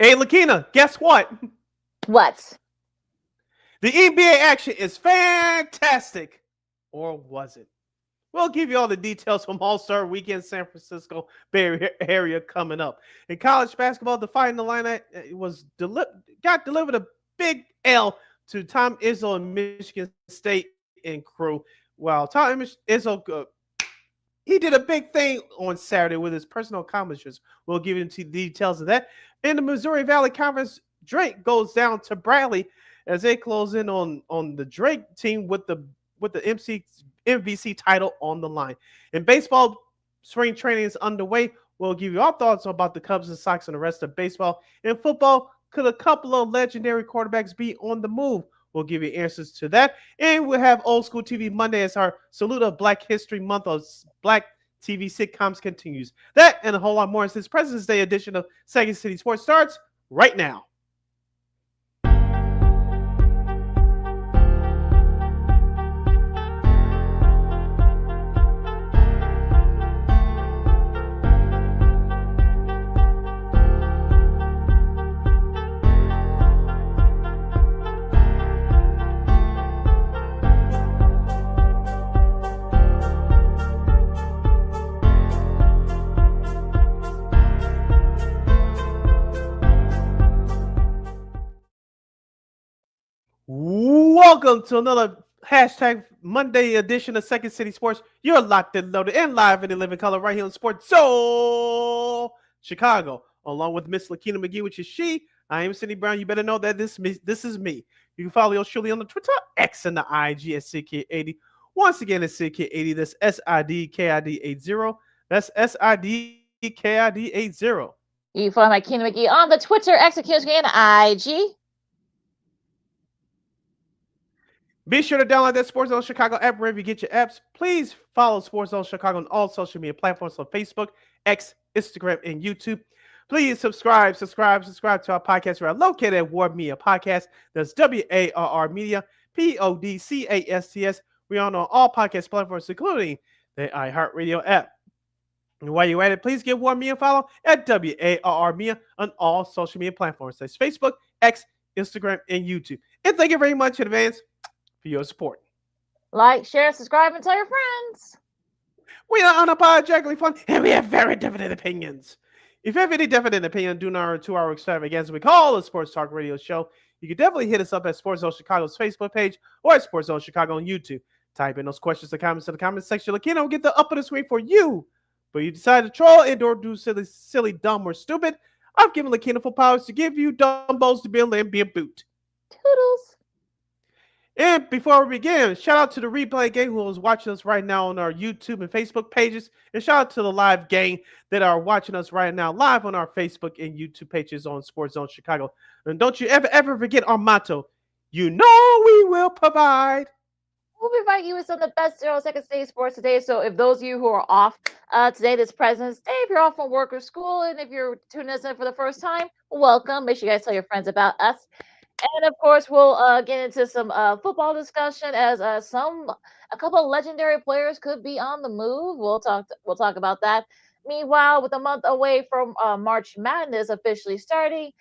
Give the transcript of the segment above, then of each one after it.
Hey, Lakina, guess what? What? The NBA action is fantastic. Or was it? We'll give you all the details from All-Star Weekend San Francisco Bay Area coming up. In college basketball, the Fighting Illini got delivered a big L to Tom Izzo and Michigan State and crew. While Izzo he did a big thing on Saturday with his personal accomplishments. We'll give you the details of that. In the Missouri Valley Conference, Drake goes down to Bradley as they close in on the Drake team with the MVC title on the line. In baseball, spring training is underway. We'll give you our thoughts about the Cubs and Sox and the rest of baseball. In football, could a couple of legendary quarterbacks be on the move? We'll give you answers to that. And we'll have Old School TV Monday as our salute of Black History Month of Black TV sitcoms continues. That and a whole lot more as this President's Day edition of Second City Sports starts right now. Welcome to another hashtag Monday edition of Second City Sports. You're locked and loaded and live in the living color right here on Sports Soul Chicago, along with Miss Lakina McGee, which is she. I am Cindy Brown. You better know that this is me. You can follow yours truly on the Twitter, X, and the IG at CK80. Once again, it's CK80. That's SIDKID80. That's SIDKID80. You can follow my Kina McGee on the Twitter, X, and IG. Be sure to download that Sports Zone Chicago app wherever you get your apps. Please follow Sports Zone Chicago on all social media platforms on Facebook, X, Instagram, and YouTube. Please subscribe to our podcast. We are located at Ward Media Podcast. That's WARR Media, PODCASTS. We are on all podcast platforms, including the iHeartRadio app. And while you're at it, please give Ward Media a follow at WARR Media on all social media platforms. That's Facebook, X, Instagram, and YouTube. And thank you very much in advance for your support. Like, share, subscribe, and tell your friends. We are unapologetically fun, and we have very definite opinions. If you have any definite opinion, do not 2-hour extravaganza we call a Sports Talk Radio Show. You can definitely hit us up at Sports Zone Chicago's Facebook page or at Sports Zone Chicago on YouTube. Type in those questions and comments in the comment section. Lakina will get the up of the screen for you. But you decide to troll and or do silly, dumb, or stupid. I've given Lakina full powers to give you dumbos to be able to be a boot. Toodles. And before we begin, shout out to the replay gang who is watching us right now on our YouTube and Facebook pages. And shout out to the live gang that are watching us right now live on our Facebook and YouTube pages on Sports Zone Chicago. And don't you ever forget our motto. You know we will provide. We'll provide you with some of the best second stage sports today. So if those of you who are off today, this President's Day, if you're off from work or school, and if you're tuning us in for the first time, welcome. Make sure you guys tell your friends about us. And of course, we'll get into some football discussion as a couple of legendary players could be on the move. We'll talk about that. Meanwhile, with a month away from March Madness officially starting,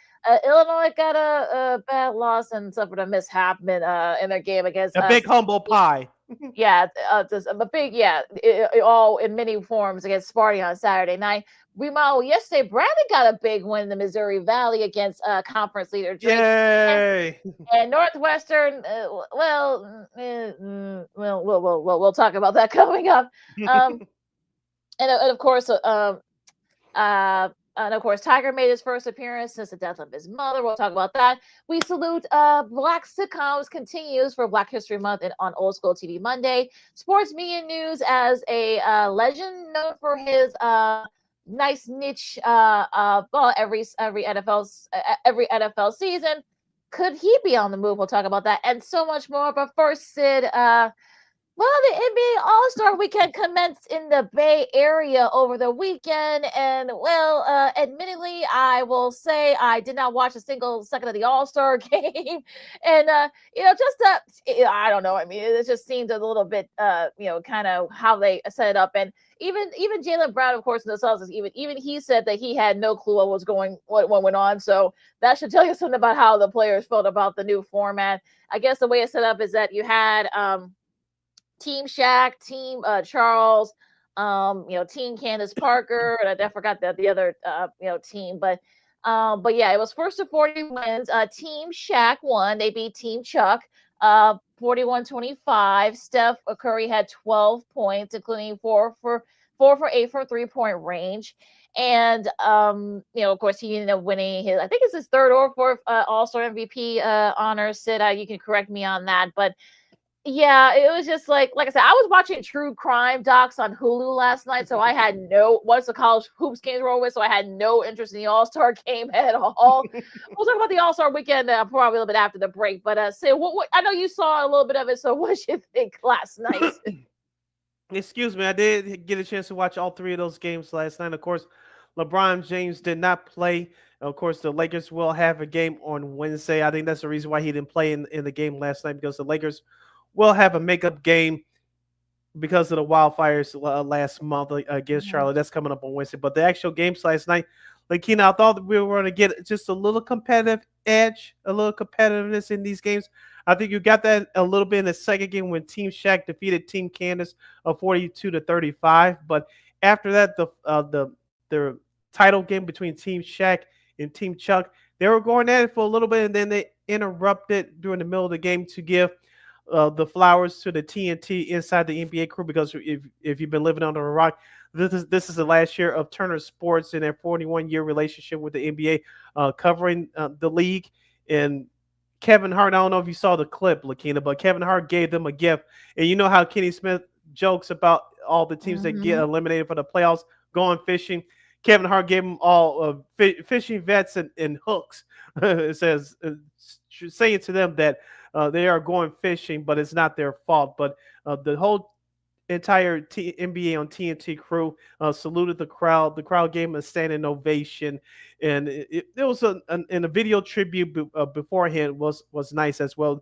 Illinois got a bad loss and suffered a mishap in their game against a big humble pie. Yeah, just a big all in many forms against Sparty on Saturday night. Meanwhile, yesterday Bradley got a big win in the Missouri Valley against conference leader Drake. Yay! And Northwestern. We'll talk about that coming up. And of course, Tiger made his first appearance since the death of his mother. We'll talk about that. We salute Black Sitcoms continues for Black History Month on Old School TV Monday. Sports media news as a legend known for his nice niche. Every NFL season. Could he be on the move? We'll talk about that and so much more. But first, Sid. The NBA All-Star Weekend commenced in the Bay Area over the weekend, and admittedly, I will say I did not watch a single second of the All-Star game, and I don't know. I mean, it just seemed a little bit, kind of how they set it up, and even Jaylen Brown, of course, in the Celtics, even he said that he had no clue what went on. So that should tell you something about how the players felt about the new format. I guess the way it's set up is that you had Team Shaq, Team Charles, Team Candace Parker, and I forgot the other team, but yeah, it was first to 40 wins. Team Shaq won. They beat Team Chuck 41-25. Steph Curry had 12 points, including four for 8 for 3-point range. And of course, he ended up winning his, I think it's his third or fourth All-Star MVP honor. Sid, you can correct me on that, but yeah, it was just like I said, I was watching true crime docs on Hulu last night, so I had once the college hoops games were over with, so I had no interest in the All-Star game at all. We'll talk about the All-Star weekend probably a little bit after the break, but Sid, what I know you saw a little bit of it, so what you think last night? Excuse me, I did get a chance to watch all three of those games last night. Of course, LeBron James did not play. Of course, the Lakers will have a game on Wednesday. I think that's the reason why he didn't play in the game last night, because the Lakers will have a makeup game because of the wildfires last month against Mhm. Charlotte. That's coming up on Wednesday. But the actual games last night, like Keenan, I thought that we were going to get just a little competitive edge, a little competitiveness in these games. I think you got that a little bit in the second game when Team Shaq defeated Team Candace 42-35. But after that, the title game between Team Shaq and Team Chuck, they were going at it for a little bit, and then they interrupted during the middle of the game to give the flowers to the TNT inside the NBA crew, because if you've been living under a rock, this is the last year of Turner Sports in their 41-year relationship with the NBA, covering the league. And Kevin Hart, I don't know if you saw the clip, Lakina, but Kevin Hart gave them a gift. And you know how Kenny Smith jokes about all the teams that get Mhm. eliminated for the playoffs going fishing. Kevin Hart gave them all fishing vets and hooks. It says, saying to them that they are going fishing, but it's not their fault. But the whole entire NBA on TNT crew saluted the crowd. The crowd gave him a standing ovation, and it was and a video tribute beforehand was nice as well,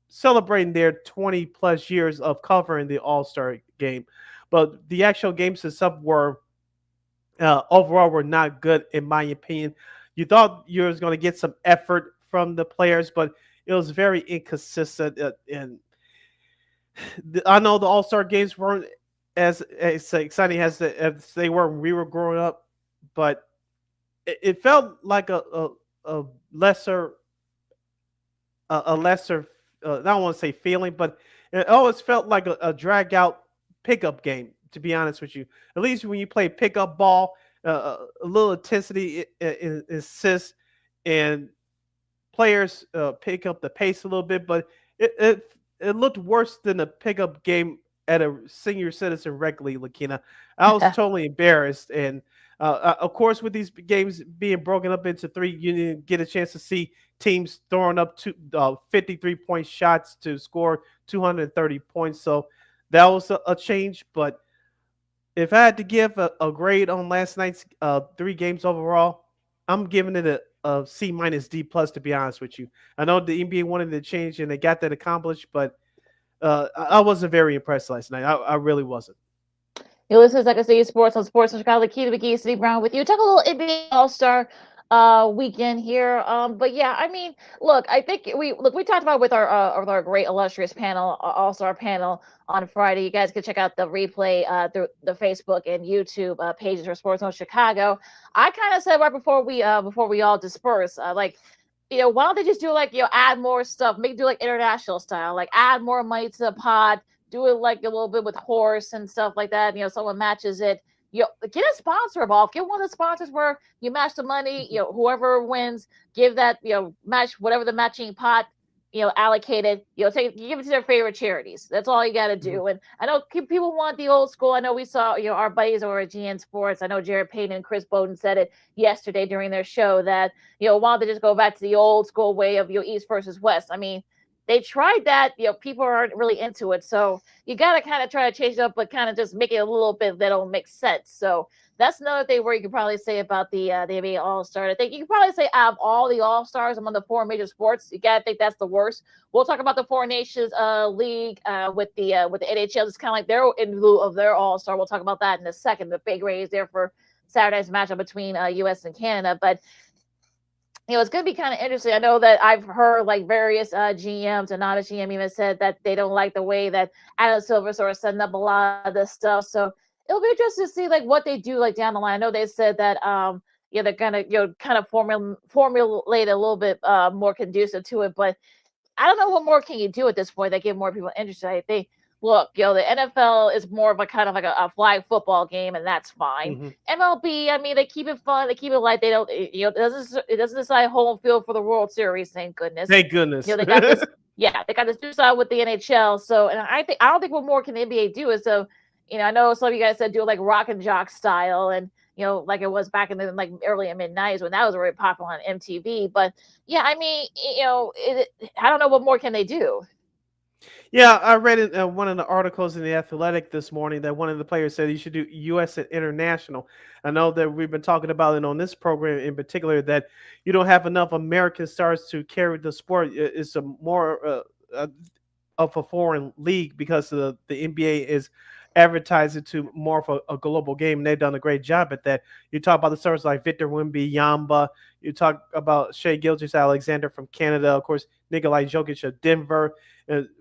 celebrating their 20 plus years of covering the All Star game. But the actual games itself were overall were not good in my opinion. You thought you was going to get some effort from the players, but it was very inconsistent. And I know the All Star games weren't as exciting as they were when we were growing up, but it felt like a lesser a lesser I don't want to say feeling, but it always felt like a drag out pickup game. To be honest with you, at least when you play pickup ball, a little intensity insists, and players pick up the pace a little bit, but it looked worse than a pickup game at a senior citizen rec league, Lakina. I was totally embarrassed, and of course, with these games being broken up into three, you didn't get a chance to see teams throwing up 53-point shots to score 230 points. So that was a change, but if I had to give a grade on last night's three games overall, I'm giving it a C minus D plus. To be honest with you, I know the NBA wanted to change and they got that accomplished, but I wasn't very impressed last night. I really wasn't. You listen to Second City Sports on Sports in Chicago. Key to McGee, City Brown with you. Talk a little NBA All Star weekend here. But yeah, I mean, look, I think we talked about with our great illustrious panel, All Star panel on Friday. You guys can check out the replay through the Facebook and YouTube pages for Sports on Chicago. I kind of said right before we all disperse, like, why don't they just do like, add more stuff, do like international style, like add more money to the pod, do it like a little bit with horse and stuff like that. Someone matches it. Get a sponsor involved. Get one of the sponsors where you match the money. Whoever wins, give that. Match whatever the matching pot. Allocated. Give it to their favorite charities. That's all you got to Mhm. do. And I know people want the old school. I know we saw our buddies over at GN Sports. I know Jared Payton and Chris Bowden said it yesterday during their show that why don't they just go back to the old school way of East versus West? I mean, they tried that. People aren't really into it, so you gotta kind of try to change it up, but kind of just make it a little bit that'll make sense. So that's another thing where you could probably say about the NBA All Star. I think you could probably say out of all the All Stars among the four major sports, you gotta think that's the worst. We'll talk about the Four Nations League with the NHL. It's kind of like they're in lieu of their All Star. We'll talk about that in a second. The big raise there for Saturday's matchup between U.S. and Canada, but it's going to be kind of interesting. I know that I've heard like various GMs, and not a GM even said that they don't like the way that Adam Silver sort of setting up a lot of this stuff. So it'll be interesting to see like what they do like down the line. I know they said that they're gonna kind of formulate a little bit more conducive to it, but I don't know what more can you do at this point that get more people interested. I think, look, the NFL is more of a kind of like a flag football game, and that's fine. Mm-hmm. MLB, I mean, they keep it fun, they keep it light. They don't, it doesn't decide home field for the World Series. Thank goodness. Thank goodness. They got this. Yeah, they got this new side with the NHL. So, and I don't think what more can the NBA do is so. I know some of you guys said do it like rock and jock style, and like it was back in the like early and mid 90s when that was really popular on MTV. But yeah, I mean, I don't know what more can they do. Yeah, I read in one of the articles in the Athletic this morning that one of the players said you should do U.S. and international. I know that we've been talking about it on this program in particular that you don't have enough American stars to carry the sport. It's a more of a foreign league because the NBA is advertising to more of a global game. And they've done a great job at that. You talk about the stars like Victor Wembanyama. You talk about Shea Gilgeous-Alexander from Canada. Of course, Nikolai Jokic of Denver.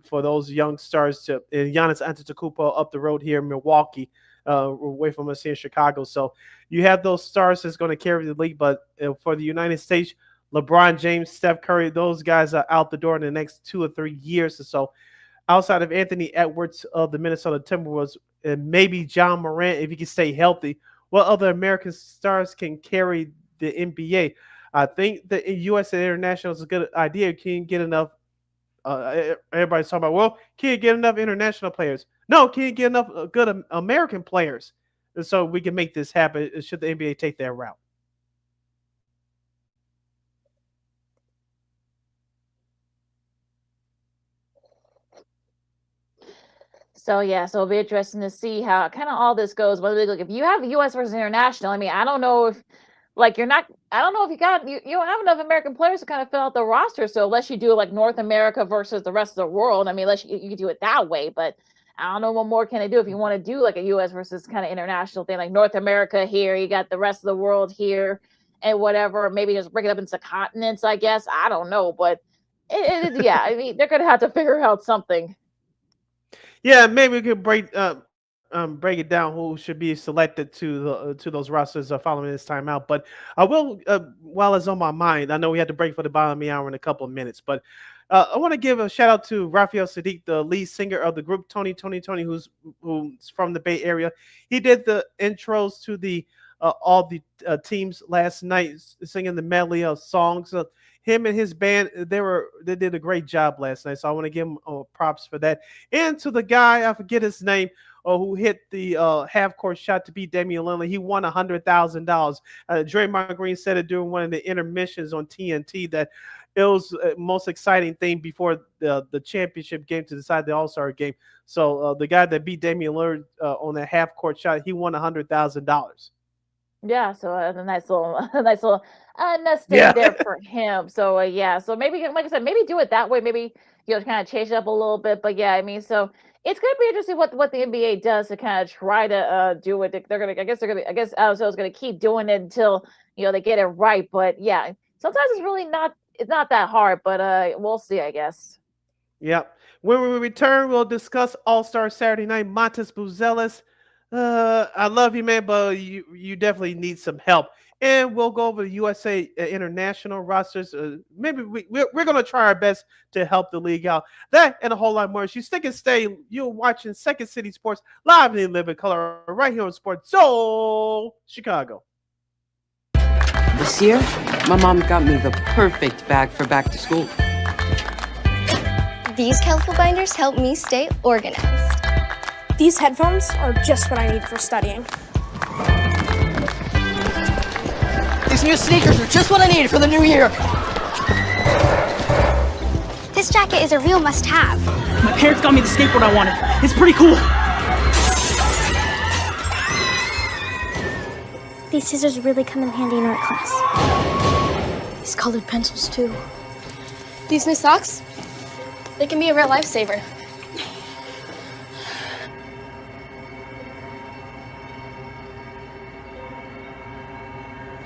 For those young stars, and Giannis Antetokounmpo up the road here in Milwaukee, away from us here in Chicago. So you have those stars that's going to carry the league. But for the United States, LeBron James, Steph Curry, those guys are out the door in the next 2 or 3 years or so. Outside of Anthony Edwards of the Minnesota Timberwolves, and maybe John Morant, if he can stay healthy, what other American stars can carry the NBA? I think the U.S. and international is a good idea. Can you get enough? Everybody's talking about, well, can you get enough international players? No, can you get enough good American players? And so we can make this happen. Should the NBA take that route? So yeah, so it'll be interesting to see how kind of all this goes. Whether look, if you have U.S. versus international, I mean, I don't know if like you're not. I don't know if you don't have enough American players to kind of fill out the roster. So unless you do like North America versus the rest of the world, I mean, unless you can do it that way. But I don't know what more can they do if you want to do like a U.S. versus kind of international thing, like North America here, you got the rest of the world here, and whatever. Maybe just break it up into continents. I guess I don't know, but yeah, I mean, they're gonna have to figure out something. Yeah, maybe we could break it down who should be selected to those rosters following this timeout. But I will, while it's on my mind, I know we had to break for the bottom of the hour in a couple of minutes, but I want to give a shout out to Raphael Sadiq, the lead singer of the group Tony, who's from the Bay Area. He did the intros to the all the teams last night, singing the medley of songs. Him and his band, they did a great job last night. So I want to give him props for that. And to the guy, I forget his name, who hit the half-court shot to beat Damian Lillard. He won $100,000. Draymond Green said it during one of the intermissions on TNT that it was the most exciting thing before the championship game to decide the All-Star game. So the guy that beat Damian Lillard on that half-court shot, he won $100,000. Yeah, so a nice little nest egg there for him. So yeah, so maybe like I said, maybe do it that way. Maybe kind of change it up a little bit. But yeah, I mean, so it's gonna be interesting what the NBA does to kind of try to do it. I guess Arizona's gonna keep doing it until they get it right. But yeah, sometimes it's not that hard. But we'll see, I guess. Yep. When we return, we'll discuss All-Star Saturday night. Montes Buzelis. I love you, man, but you definitely need some help. And we'll go over the USA international rosters. Maybe we're going to try our best to help the league out. That and a whole lot more. If you stick and stay, you're watching Second City Sports live in living color right here on Sports Soul Chicago. This year, my mom got me the perfect bag for back to school. These colorful binders help me stay organized. These headphones are just what I need for studying. These new sneakers are just what I needed for the new year. This This jacket is a real must-have. My parents got me the skateboard I wanted. It's pretty cool. These scissors really come in handy in art class. These colored pencils, too. These new socks? They can be a real lifesaver.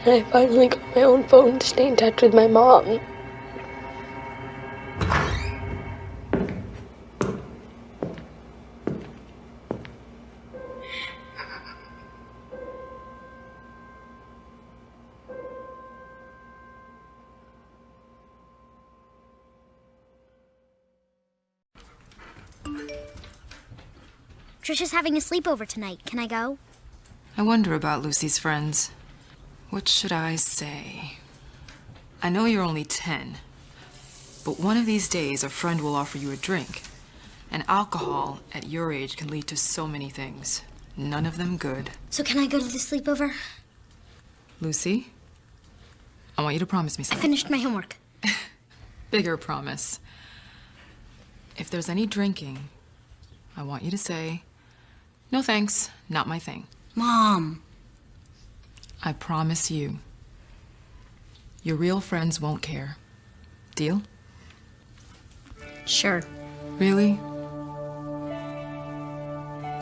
I finally got my own phone to stay in touch with my mom. Trisha's having a sleepover tonight. Can I go? I wonder about Lucy's friends. What should I say? I know you're only 10, but one of these days a friend will offer you a drink. And alcohol at your age can lead to so many things. None of them good. So can I go to the sleepover? Lucy, I want you to promise me I something. finished my homework. Bigger promise. If there's any drinking, I want you to say, "No thanks, not my thing." Mom. I promise you. Your real friends won't care. Deal? Sure. Really?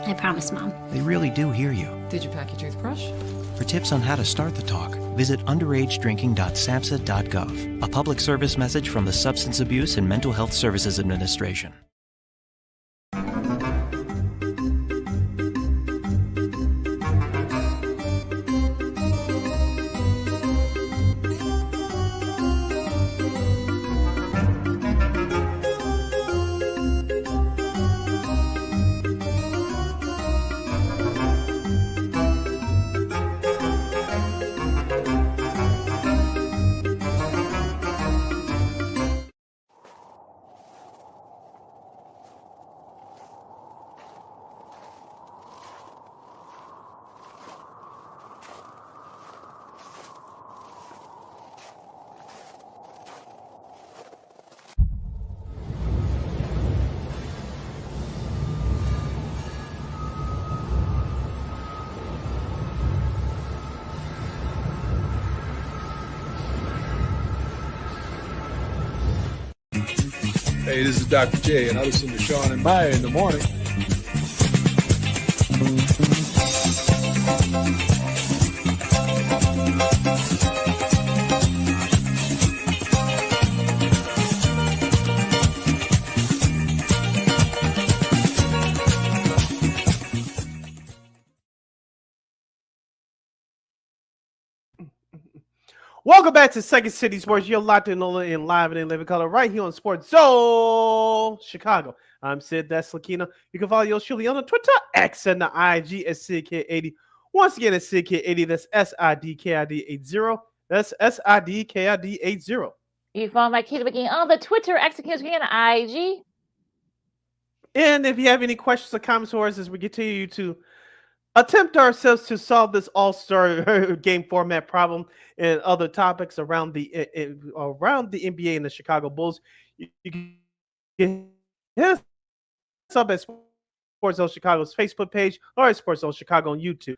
I promise, Mom. They really do hear you. Did you pack your toothbrush? For tips on how to start the talk, visit underagedrinking.samhsa.gov, a public service message from the Substance Abuse and Mental Health Services Administration. Hey, this is Dr. J, and I listen to Sean and Maya in the morning. Welcome back to Second City Sports. You're locked in live and in living color right here on Sports Zone Chicago. I'm Sid. That's Lakina. You can follow yours truly on the Twitter, X, and the IG at SidKid80. Once again, it's SidKid80. That's SIDKID80. That's SIDKID80. You can follow my kid again on the Twitter, X, and IG. And if you have any questions or comments for us as we continue to attempt ourselves to solve this all-star game format problem and other topics around the NBA and the Chicago Bulls, you can hit us up at Sports Zone Chicago's Facebook page or at Sports Zone Chicago on YouTube.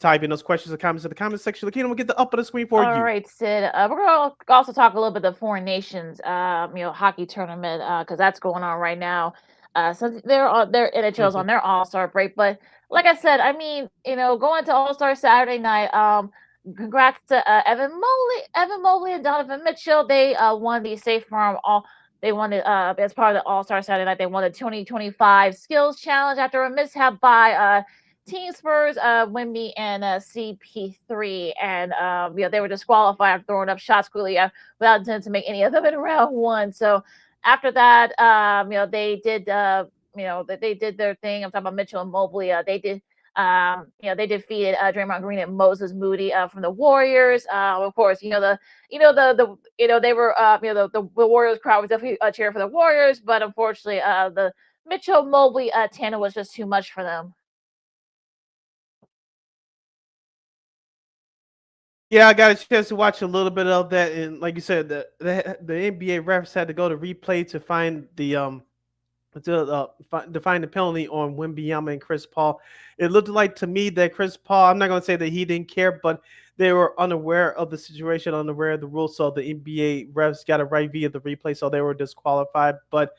Type in those questions or comments in the comment section. We'll get the up on the screen for you. All right, Sid. We're going to also talk a little bit of the Foreign Nations, hockey tournament, because that's going on right now. So their NHL's on their All-Star break, but like I said, I mean, going to All-Star Saturday night. Congrats to Evan Mobley, and Donovan Mitchell. They won the Safe Farm They won it as part of the All-Star Saturday night. They won the 2025 Skills Challenge after a mishap by Team Spurs, Wemby, and CP3, and they were disqualified after throwing up shots quickly without intending to make any of them in round one. So after that, they did they did their thing. I'm talking about Mitchell and Mobley. They defeated Draymond Green and Moses Moody from the Warriors. Of course, the Warriors crowd was definitely cheering for the Warriors, but unfortunately, the Mitchell Mobley tandem was just too much for them. Yeah, I got a chance to watch a little bit of that, and like you said, the NBA refs had to go to replay to find to find the penalty on Wembanyama and Chris Paul. It looked like to me that Chris Paul, I'm not going to say that he didn't care, but they were unaware of the situation, unaware of the rules. So the NBA refs got it right via the replay, so they were disqualified. But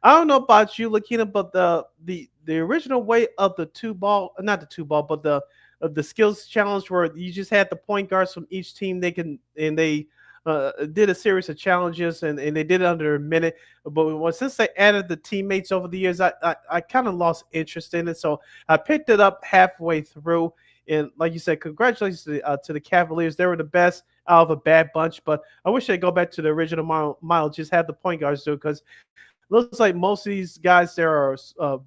I don't know about you, Lakina, but the original way of the two ball, not the two ball, but the skills challenge where you just had the point guards from each team. They did a series of challenges and they did it under a minute. But since they added the teammates over the years, I kind of lost interest in it. So I picked it up halfway through. And like you said, congratulations to the Cavaliers. They were the best out of a bad bunch. But I wish they'd go back to the original model, just have the point guards do it, because looks like most of these guys there are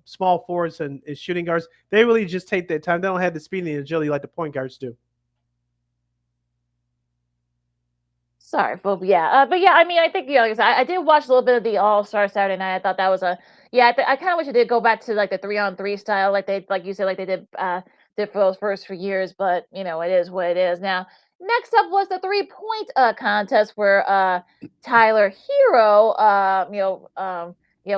small forwards and shooting guards. They really just take their time. They don't have the speed and the agility like the point guards do. Sorry, but yeah, I mean, I think like I said, I did watch a little bit of the All Star Saturday Night. I thought that was a yeah. I kind of wish it did go back to like the 3-on-3 style, like you said, like they did for those first few years. But it is what it is. Now, next up was the 3-point contest where Tyler Hero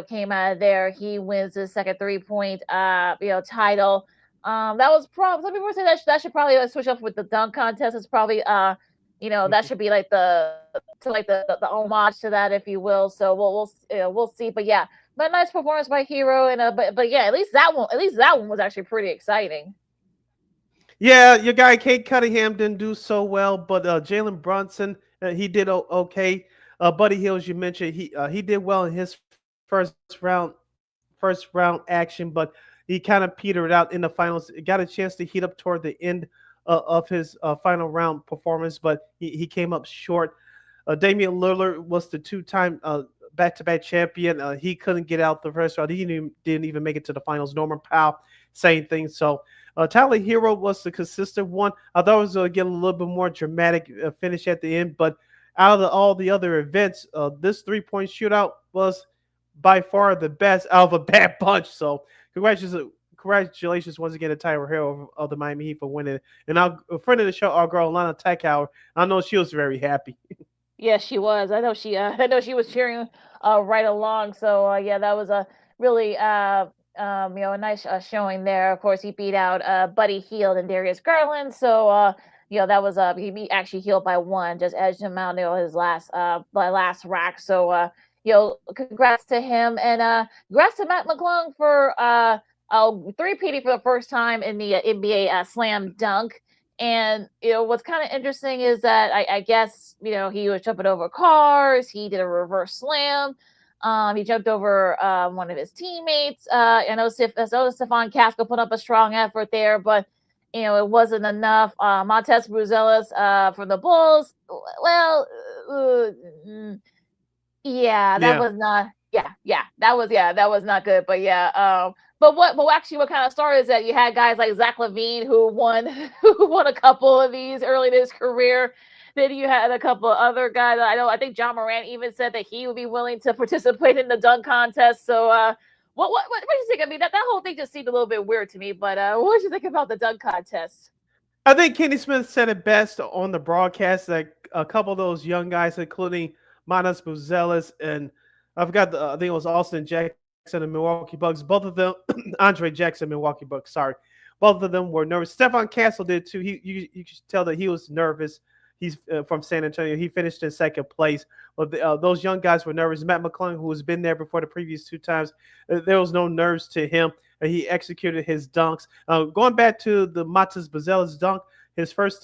came out of there. He wins his second 3-point title. That was probably some people say that should probably switch up with the dunk contest. It's probably that should be like the homage to that, if you will. So we'll see. But yeah, but nice performance by Hero, and but yeah, at least that one was actually pretty exciting. Yeah, your guy Kate Cunningham didn't do so well, but Jalen Brunson, he did okay. Buddy Hills, you mentioned, he did well in his first round first round action, but he kind of petered out in the finals. Got a chance to heat up toward the end of his final round performance, but he came up short. Damian Lillard was the two-time back-to-back champion. He couldn't get out the first round. He didn't even make it to the finals. Norman Powell, same thing. So Tyler Hero was the consistent one. I thought it was going to get a little bit more dramatic finish at the end, but out of all the other events, this three-point shootout was by far the best out of a bad bunch. So congratulations once again to Tyler Hero of the Miami Heat for winning. And a friend of the show, our girl Lana Techauer, I know she was very happy. Yes, she was. I know she was cheering right along. So yeah, that was a really a nice showing there. Of course, he beat out Buddy Hield and Darius Garland. So that was he actually Hield by one, just edged him out his last rack. So congrats to him, and congrats to Matt McClung for three-peating for the first time in the NBA slam dunk. And what's kind of interesting is that I guess he was jumping over cars. He did a reverse slam. He jumped over one of his teammates. I know Stephon Castle put up a strong effort there, but it wasn't enough. Montez Bruzelis from the Bulls. Well, yeah, that was not. That was not good. But yeah, but what kind of started is that you had guys like Zach LaVine who won a couple of these early in his career. Then you had a couple of other guys. I think John Morant even said that he would be willing to participate in the dunk contest. So what do you think? I mean, that whole thing just seemed a little bit weird to me. But what did you think about the dunk contest? I think Kenny Smith said it best on the broadcast that a couple of those young guys, including Manas Buzelis and I think it was Austin Jackson and Milwaukee Bucks. Both of them, Andre Jackson, Milwaukee Bucks. Sorry, both of them were nervous. Stephon Castle did too. You could tell that he was nervous. He's from San Antonio. He finished in second place. But those young guys were nervous. Matt McClung, who has been there before the previous two times, there was no nerves to him. He executed his dunks. Going back to the Matas Buzelis dunk, his first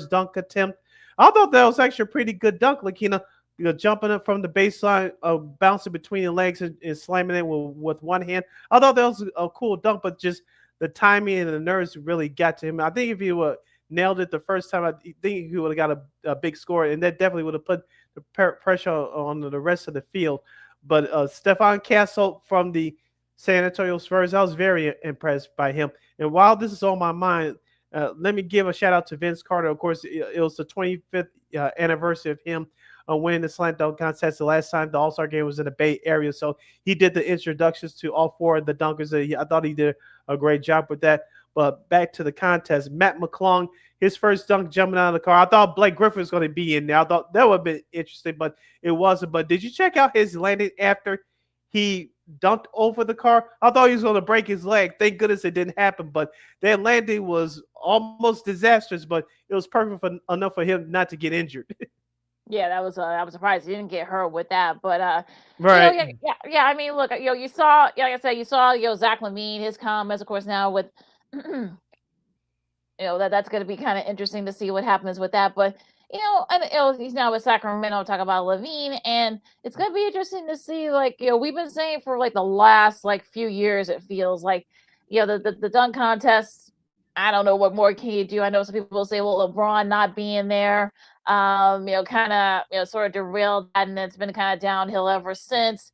dunk attempt, I thought that was actually a pretty good dunk, Lakina. Jumping up from the baseline, bouncing between the legs and slamming it with one hand. I thought that was a cool dunk, but just the timing and the nerves really got to him. I think if he would nailed it the first time, I think he would have got a big score, and that definitely would have put the pressure on the rest of the field. But Stephon Castle from the San Antonio Spurs, I was very impressed by him. And while this is on my mind, let me give a shout out to Vince Carter. Of course, it was the 25th anniversary of him winning the slam dunk contest. The last time the All-Star game was in the Bay Area, so he did the introductions to all four of the dunkers. I thought he did a great job with that. But back to the contest, Matt McClung, his first dunk jumping out of the car. I thought Blake Griffin was going to be in there. I thought that would have been interesting, but it wasn't. But did you check out his landing after he dunked over the car? I thought he was going to break his leg. Thank goodness it didn't happen. But that landing was almost disastrous, but it was perfect enough for him not to get injured. Yeah, that was I was surprised he didn't get hurt with that, but Right. yeah. I mean, look, you saw, like I said, you saw, Zach LaVine, his comments, of course, now with, that's going to be kind of interesting to see what happens with that. But and he's now with Sacramento. Talk about LaVine, and it's going to be interesting to see. Like we've been saying for like the last like few years, it feels like the dunk contests. I don't know what more can you do. I know some people say, well, LeBron not being there, kind of, sort of derailed that, and it's been kind of downhill ever since.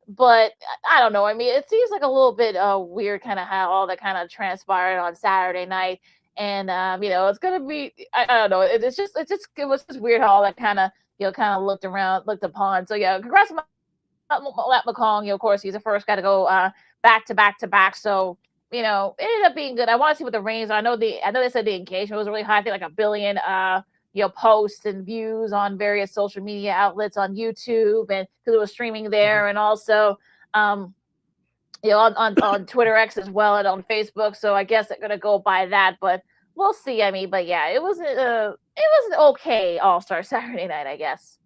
But I don't know. I mean, it seems like a little bit weird, kind of how all that kind of transpired on Saturday night, and it's gonna be. I don't know. It was just weird how all that kind of kind of looked upon. So yeah, congrats to Matt McClung. Of course, he's the first guy to go back to back to back. So it ended up being good. I want to see what the ratings are. I know they said the engagement was really high. I think like 1 billion posts and views on various social media outlets on YouTube, and because it was streaming there, and also on Twitter X as well, and on Facebook. So I guess they're gonna go by that, but we'll see. I mean, but yeah, it was an okay All-Star Saturday night, I guess.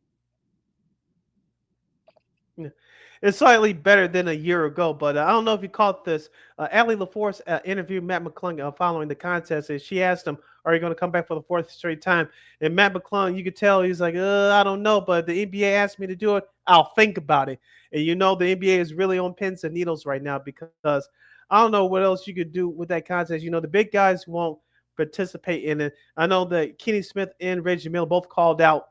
It's slightly better than a year ago, but I don't know if you caught this. Allie LaForce interviewed Matt McClung following the contest, and she asked him, "Are you going to come back for the 4th straight time?" And Matt McClung, you could tell he's like, "I don't know, but the NBA asked me to do it. I'll think about it." And the NBA is really on pins and needles right now, because I don't know what else you could do with that contest. The big guys won't participate in it. I know that Kenny Smith and Reggie Miller both called out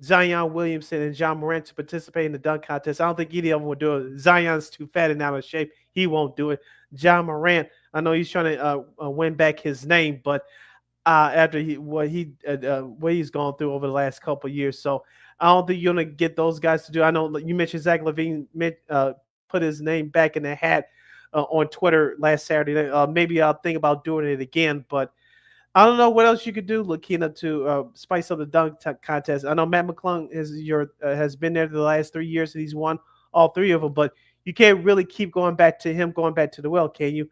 Zion Williamson and John Morant to participate in the dunk contest. I don't think either of them will do it. Zion's too fat and out of shape. He won't do it. John Morant, I know he's trying to win back his name, but after what he's gone through over the last couple of years, so I don't think you're gonna get those guys to do. I know you mentioned Zach LaVine put his name back in the hat on Twitter last Saturday night. Maybe I'll think about doing it again, but I don't know what else you could do, Lakina, to spice up the dunk contest. I know Matt McClung has been there the last 3 years, and he's won all 3 of them. But you can't really keep going back to the well, can you?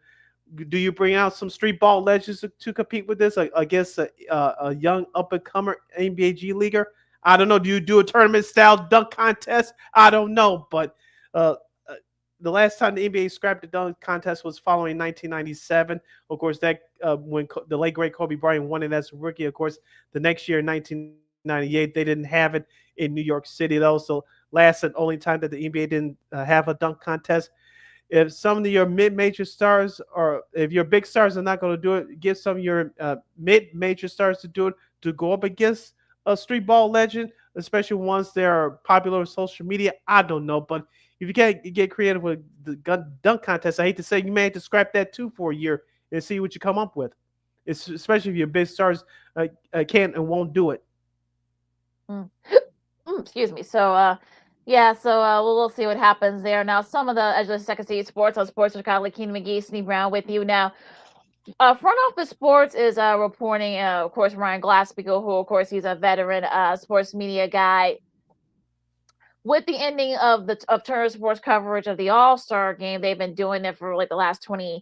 Do you bring out some street ball legends to compete with this against a young up-and-comer NBA G leaguer? I don't know. Do you do a tournament-style dunk contest? I don't know, but the last time the NBA scrapped the dunk contest was following 1997. Of course, that when the late great Kobe Bryant won it as a rookie. Of course, the next year in 1998, they didn't have it in New York City. That was the last and only time that the NBA didn't have a dunk contest. If some of your mid-major stars, or if your big stars are not going to do it, get some of your mid-major stars to do it, to go up against a street ball legend, especially once they're popular on social media. I don't know, but if you can't get creative with the dunk contest, I hate to say, you may have to scrap that too for a year and see what you come up with. It's especially if your big stars can't and won't do it. Excuse me. So, we'll see what happens there. Now, some of the Second City Sports on Sports with Kyle, Lakina McGee, Steve Brown with you now. Front Office Sports is reporting, of course, Ryan Glasspiegel, who, of course, he's a veteran sports media guy. With the ending of Turner Sports coverage of the All-Star game, they've been doing it for like the last 20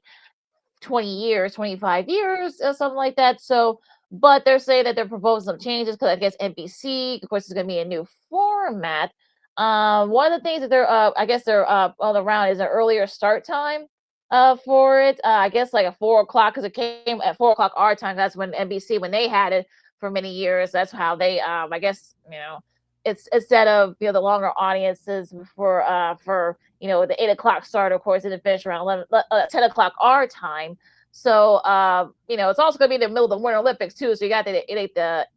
years, 25 years, or something like that. So, but they're saying that they're proposing some changes because I guess NBC, of course, is going to be a new format. One of the things that they're all around is an earlier start time for it. I guess like at 4 o'clock, because it came at 4 o'clock our time. That's when NBC, when they had it for many years, that's how they, I guess, it's instead of the longer audiences for the 8 o'clock start, of course, it finished around 10 o'clock our time. So it's also going to be in the middle of the Winter Olympics too. So you got the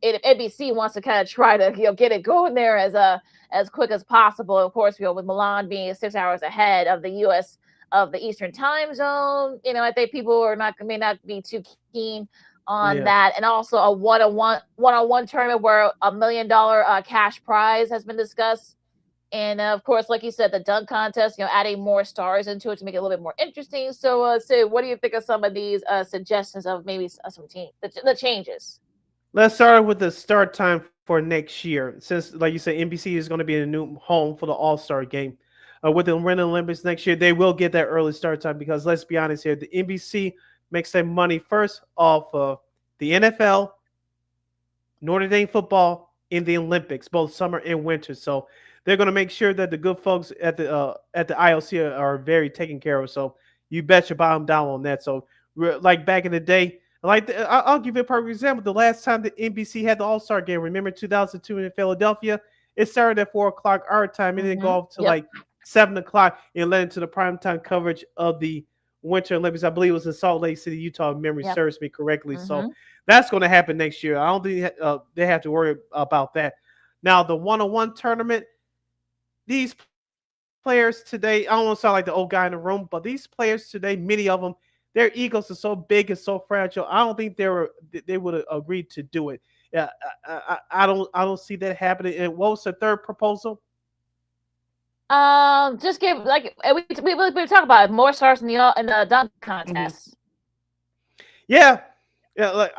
NBC wants to kind of try to get it going there as quick as possible. Of course, with Milan being 6 hours ahead of the U.S. of the Eastern time zone, I think people may not be too keen on that, and also a one-on-one tournament where $1 million cash prize has been discussed And of course, like you said, the dunk contest, adding more stars into it to make it a little bit more interesting. So, Sid, what do you think of some of these suggestions of maybe some the changes? Let's start with the start time for next year. Since, like you said, NBC is going to be a new home for the All Star game. With the Winter Olympics next year, they will get that early start time because let's be honest here, the NBC makes their money first off of the NFL, Notre Dame football, in the Olympics, both summer and winter. So they're going to make sure that the good folks at the IOC are very taken care of. So you bet your bottom down on that. So like back in the day, I'll give you a perfect example. The last time the NBC had the All Star game, remember 2002 in Philadelphia? It started at 4 o'clock our time. It didn't go off to like 7 o'clock and led into the primetime coverage of the Winter Olympics. I believe it was in Salt Lake City, Utah. If memory serves me correctly. So that's going to happen next year. I don't think they have to worry about that. Now, the one-on-one tournament, these players today, I don't want to sound like the old guy in the room, but these players today, many of them, their egos are so big and so fragile. I don't think they would have agreed to do it. Yeah, I don't see that happening. And what was the third proposal? Just give we talk about it, more stars in the dunk contest. Yeah, like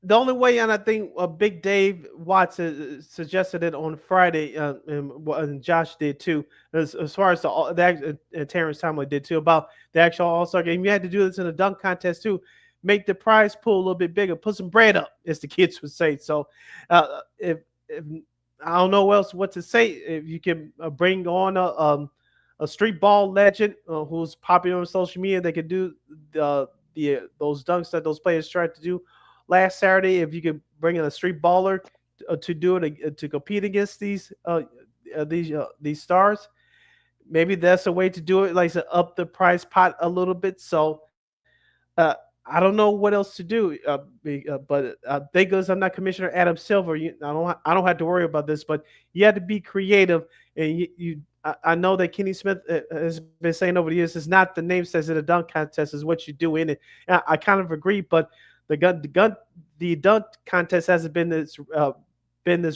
the only way, and I think Big Dave Watts suggested it on Friday, and Josh did too, as far as and Terrence Tomlin did too, about the actual All-Star game. You had to do this in a dunk contest too. Make the prize pool a little bit bigger, put some bread up, as the kids would say. So if I don't know what to say, if you can bring on a street ball legend who's popular on social media, they could do those dunks that those players tried to do last Saturday. If you could bring in a street baller to do it to compete against these stars, maybe that's a way to do it. Like to up the prize pot a little bit. So I don't know what else to do, but thank goodness I'm not Commissioner Adam Silver. I don't have to worry about this, but you have to be creative. And I know that Kenny Smith has been saying over the years, it's not the name says it a dunk contest, is what you do in it. And I kind of agree, but the dunk contest hasn't been this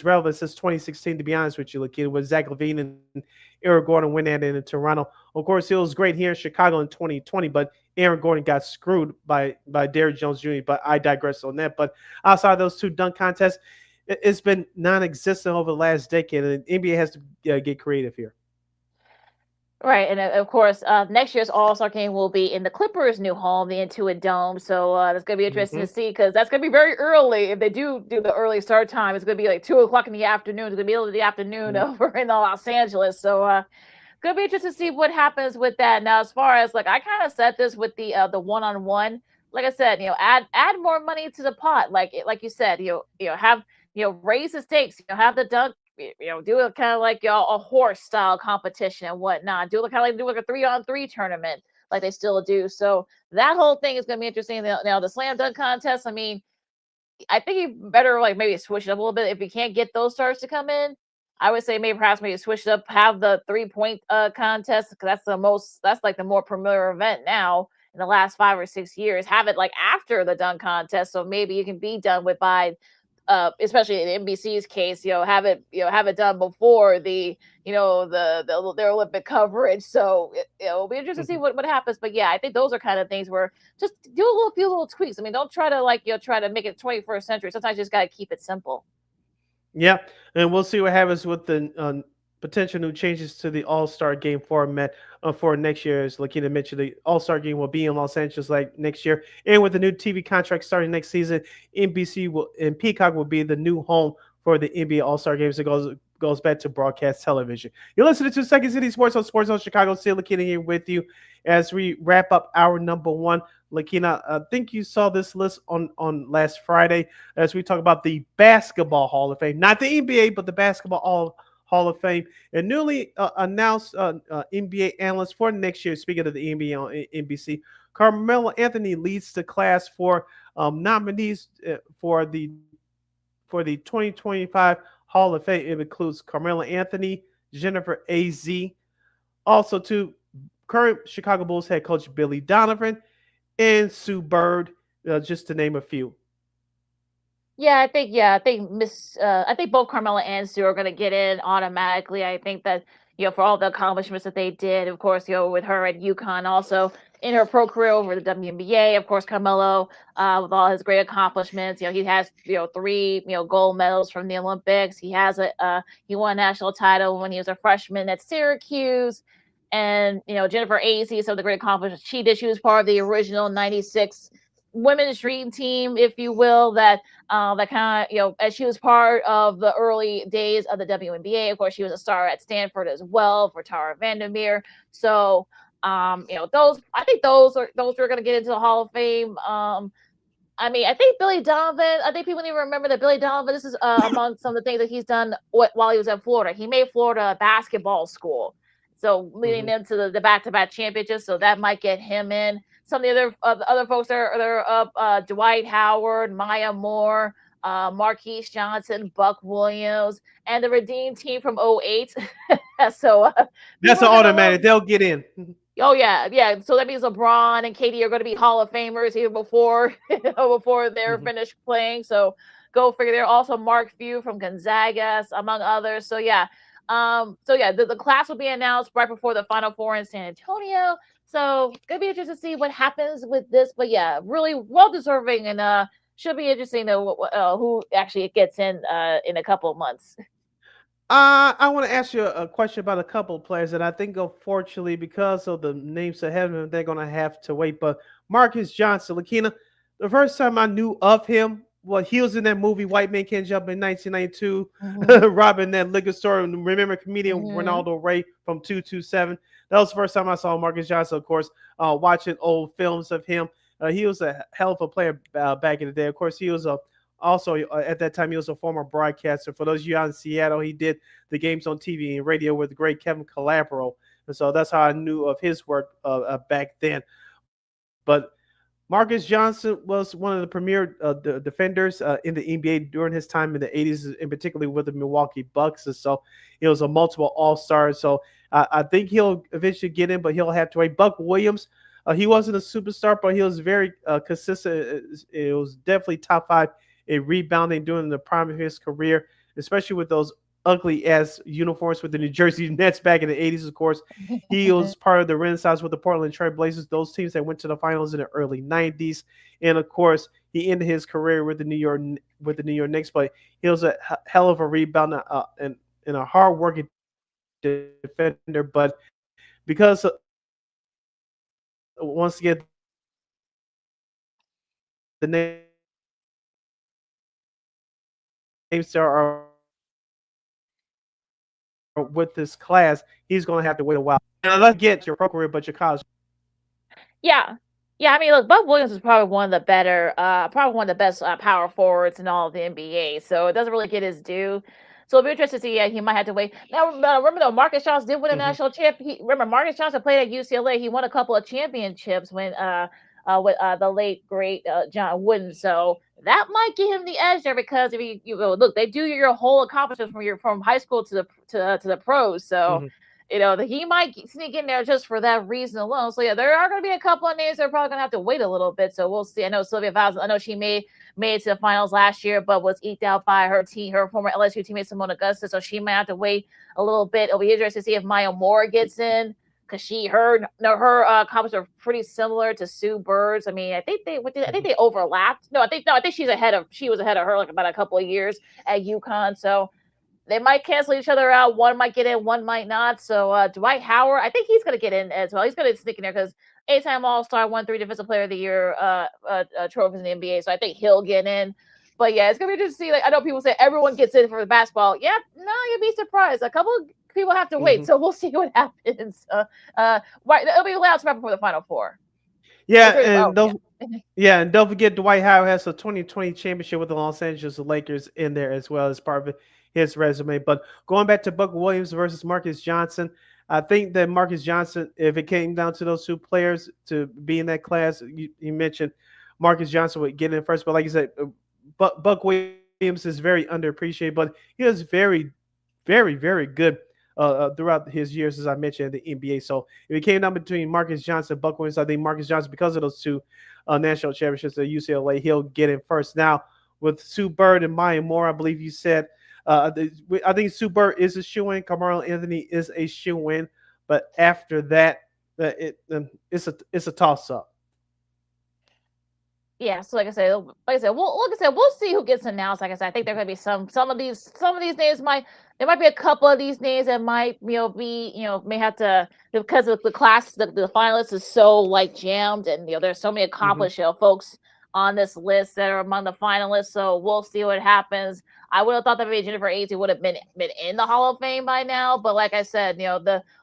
relevant since 2016. To be honest with you, look, it was Zach LaVine and Eric Gordon went at it in Toronto. Of course, it was great here in Chicago in 2020, but Aaron Gordon got screwed by Derrick Jones Jr. But I digress on that. But outside of those two dunk contests, it's been non-existent over the last decade, and the NBA has to get creative here. Right, and of course, next year's All-Star game will be in the Clippers' new home, the Intuit Dome. So that's going to be interesting to see, because that's going to be very early. If they do the early start time, it's going to be like 2 o'clock in the afternoon. It's going to be middle of the afternoon over in Los Angeles. So going to be interesting to see what happens with that. Now, as far as I kind of said this with the one-on-one. Like I said, add more money to the pot. Like you said, have raise the stakes. Have the dunk. Do it kind of like a horse style competition and whatnot. Do it kind of like a 3-on-3 tournament like they still do. So that whole thing is going to be interesting. Now the slam dunk contest. I mean, I think you better maybe switch it up a little bit. If you can't get those stars to come in, I would say perhaps switch it up. Have the 3-point contest, because that's like the more premier event now in the last 5 or 6 years. Have it after the dunk contest, so maybe you can be done with by. Especially in NBC's case, have it done before their Olympic coverage. So it'll be interesting to see what happens. But yeah, I think those are kind of things where just do a few little tweaks. I mean, don't try to try to make it 21st century. Sometimes you just got to keep it simple. Yeah, and we'll see what happens with the potential new changes to the All-Star game format for next year. As Lakina mentioned, the All-Star game will be in Los Angeles next year. And with the new TV contract starting next season, NBC and Peacock will be the new home for the NBA All-Star games. It goes back to broadcast television. You're listening to Second City Sports on Sports Zone Chicago. See Lakina here with you as we wrap up our number one. Lakina, I think you saw this list on last Friday as we talk about the Basketball Hall of Fame. Not the NBA, but the Basketball Hall of Fame. And newly announced NBA analyst for next year, speaking of the NBA on NBC, Carmelo Anthony leads the class for nominees for the 2025 Hall of Fame. It includes Carmelo Anthony, Jennifer Az, also to current Chicago Bulls head coach Billy Donovan, and Sue Bird, just to name a few. I think both Carmella and Sue are gonna get in automatically. I think that, for all the accomplishments that they did, of course, with her at UConn, also in her pro career over the WNBA, of course, Carmelo, with all his great accomplishments, he has, three, gold medals from the Olympics. He won a national title when he was a freshman at Syracuse. And, Jennifer Azzi, some of the great accomplishments she did. She was part of the original 96 women's dream team, if you will, that kind of, as she was part of the early days of the WNBA. Of course, she was a star at Stanford as well for Tara Vandermeer. So, I think those are going to get into the Hall of Fame. I think Billy Donovan, I think people need to remember that Billy Donovan, this is among some of the things that he's done while he was at Florida. He made Florida a basketball school. So leading them to the back-to-back championships. So that might get him in. Some of the other folks are up, Dwight Howard, Maya Moore, Marquise Johnson, Buck Williams, and the Redeem team from '08. So that's an automatic. They'll get in. Oh yeah. So that means LeBron and Katie are going to be Hall of Famers even before they're finished playing. So go figure. There also Mark Few from Gonzaga, among others. So yeah, the class will be announced right before the Final Four in San Antonio. So it's gonna be interesting to see what happens with this. But yeah, really well deserving, and should be interesting to who actually gets in a couple of months. I want to ask you a question about a couple of players that I think, unfortunately, because of the names ahead of them, they're going to have to wait. But Marcus Johnson, Lakina, the first time I knew of him, well, he was in that movie White Man Can't Jump in 1992, robbing that liquor store. Remember comedian Ronaldo Ray from 227? That was the first time I saw Marcus Johnson, of course, watching old films of him. He was a hell of a player back in the day. Of course, he was also, at that time, he was a former broadcaster. For those of you out in Seattle, he did the games on TV and radio with the great Kevin Calabro. And so that's how I knew of his work back then. But Marcus Johnson was one of the premier defenders in the NBA during his time in the 80s, and particularly with the Milwaukee Bucks. And so he was a multiple all-star. So I think he'll eventually get in, but he'll have to wait. Buck Williams, he wasn't a superstar, but he was very consistent. It was definitely top 5 in rebounding during the prime of his career, especially with those ugly ass uniforms with the New Jersey Nets back in the 80s. Of course, he was part of the Renaissance with the Portland Trail Blazers, those teams that went to the finals in the early 90s. And of course, he ended his career with the New York Knicks, but he was a hell of a rebounder and a hard-working defender. But because once again, the names that are with this class, he's going to have to wait a while. And let's get your pro career, but your college. Yeah. I mean, look, Buck Williams is probably one of the best power forwards in all of the NBA. So it doesn't really get his due. So it'll be interesting to see. Yeah, he might have to wait. Now, remember though, Marcus Johnson did win a national chip. Marcus Johnson played at UCLA. He won a couple of championships when with the late great John Wooden. So that might give him the edge there, because if you look, they do your whole accomplishments from high school to the pros. So he might sneak in there just for that reason alone. So yeah, there are going to be a couple of names that are probably going to have to wait a little bit. So we'll see. I know Sylvia Fowles, I know she made it to the finals last year, but was eked out by her former LSU teammate Simone Augusta. So she might have to wait a little bit. It'll be interesting to see if Maya Moore gets in, because her accomplishments are pretty similar to Sue Bird's. I mean, I think they overlapped. I think she was ahead of her like about a couple of years at UConn. So they might cancel each other out. One might get in, one might not. So Dwight Howard, I think he's going to get in as well. He's going to sneak in there because 8-time All-Star, won 3 Defensive Player of the Year trophies in the NBA. So I think he'll get in. But yeah, it's going to be interesting to see. Like, I know people say everyone gets in for the basketball. Yeah, no, you'd be surprised. A couple of people have to wait. So we'll see what happens. It'll be allowed right before the Final Four. Yeah, and don't forget Dwight Howard has a 2020 championship with the Los Angeles Lakers in there as well as part of his resume. But going back to Buck Williams versus Marcus Johnson, I think that Marcus Johnson, if it came down to those two players to be in that class, you mentioned Marcus Johnson would get in first. But like you said, Buck Williams is very underappreciated, but he is very, very, very good throughout his years, as I mentioned, in the NBA. So if it came down between Marcus Johnson and Buck Williams, I think Marcus Johnson, because of those two national championships at UCLA, he'll get in first. Now, with Sue Bird and Maya Moore. I believe you said. I think Sue Bird is a shoo-in. Carmelo Anthony is a shoo-in. But after that, it's a toss-up. Yeah, so like I said, we'll see who gets announced. Like I said, I think there could be some of these names there might be a couple of these names that might may have to, because of the class, the finalists is so like jammed, and there's so many accomplished folks on this list that are among the finalists. So we'll see what happens. I would have thought that maybe Jennifer Azy would have been in the Hall of Fame by now, but like I said,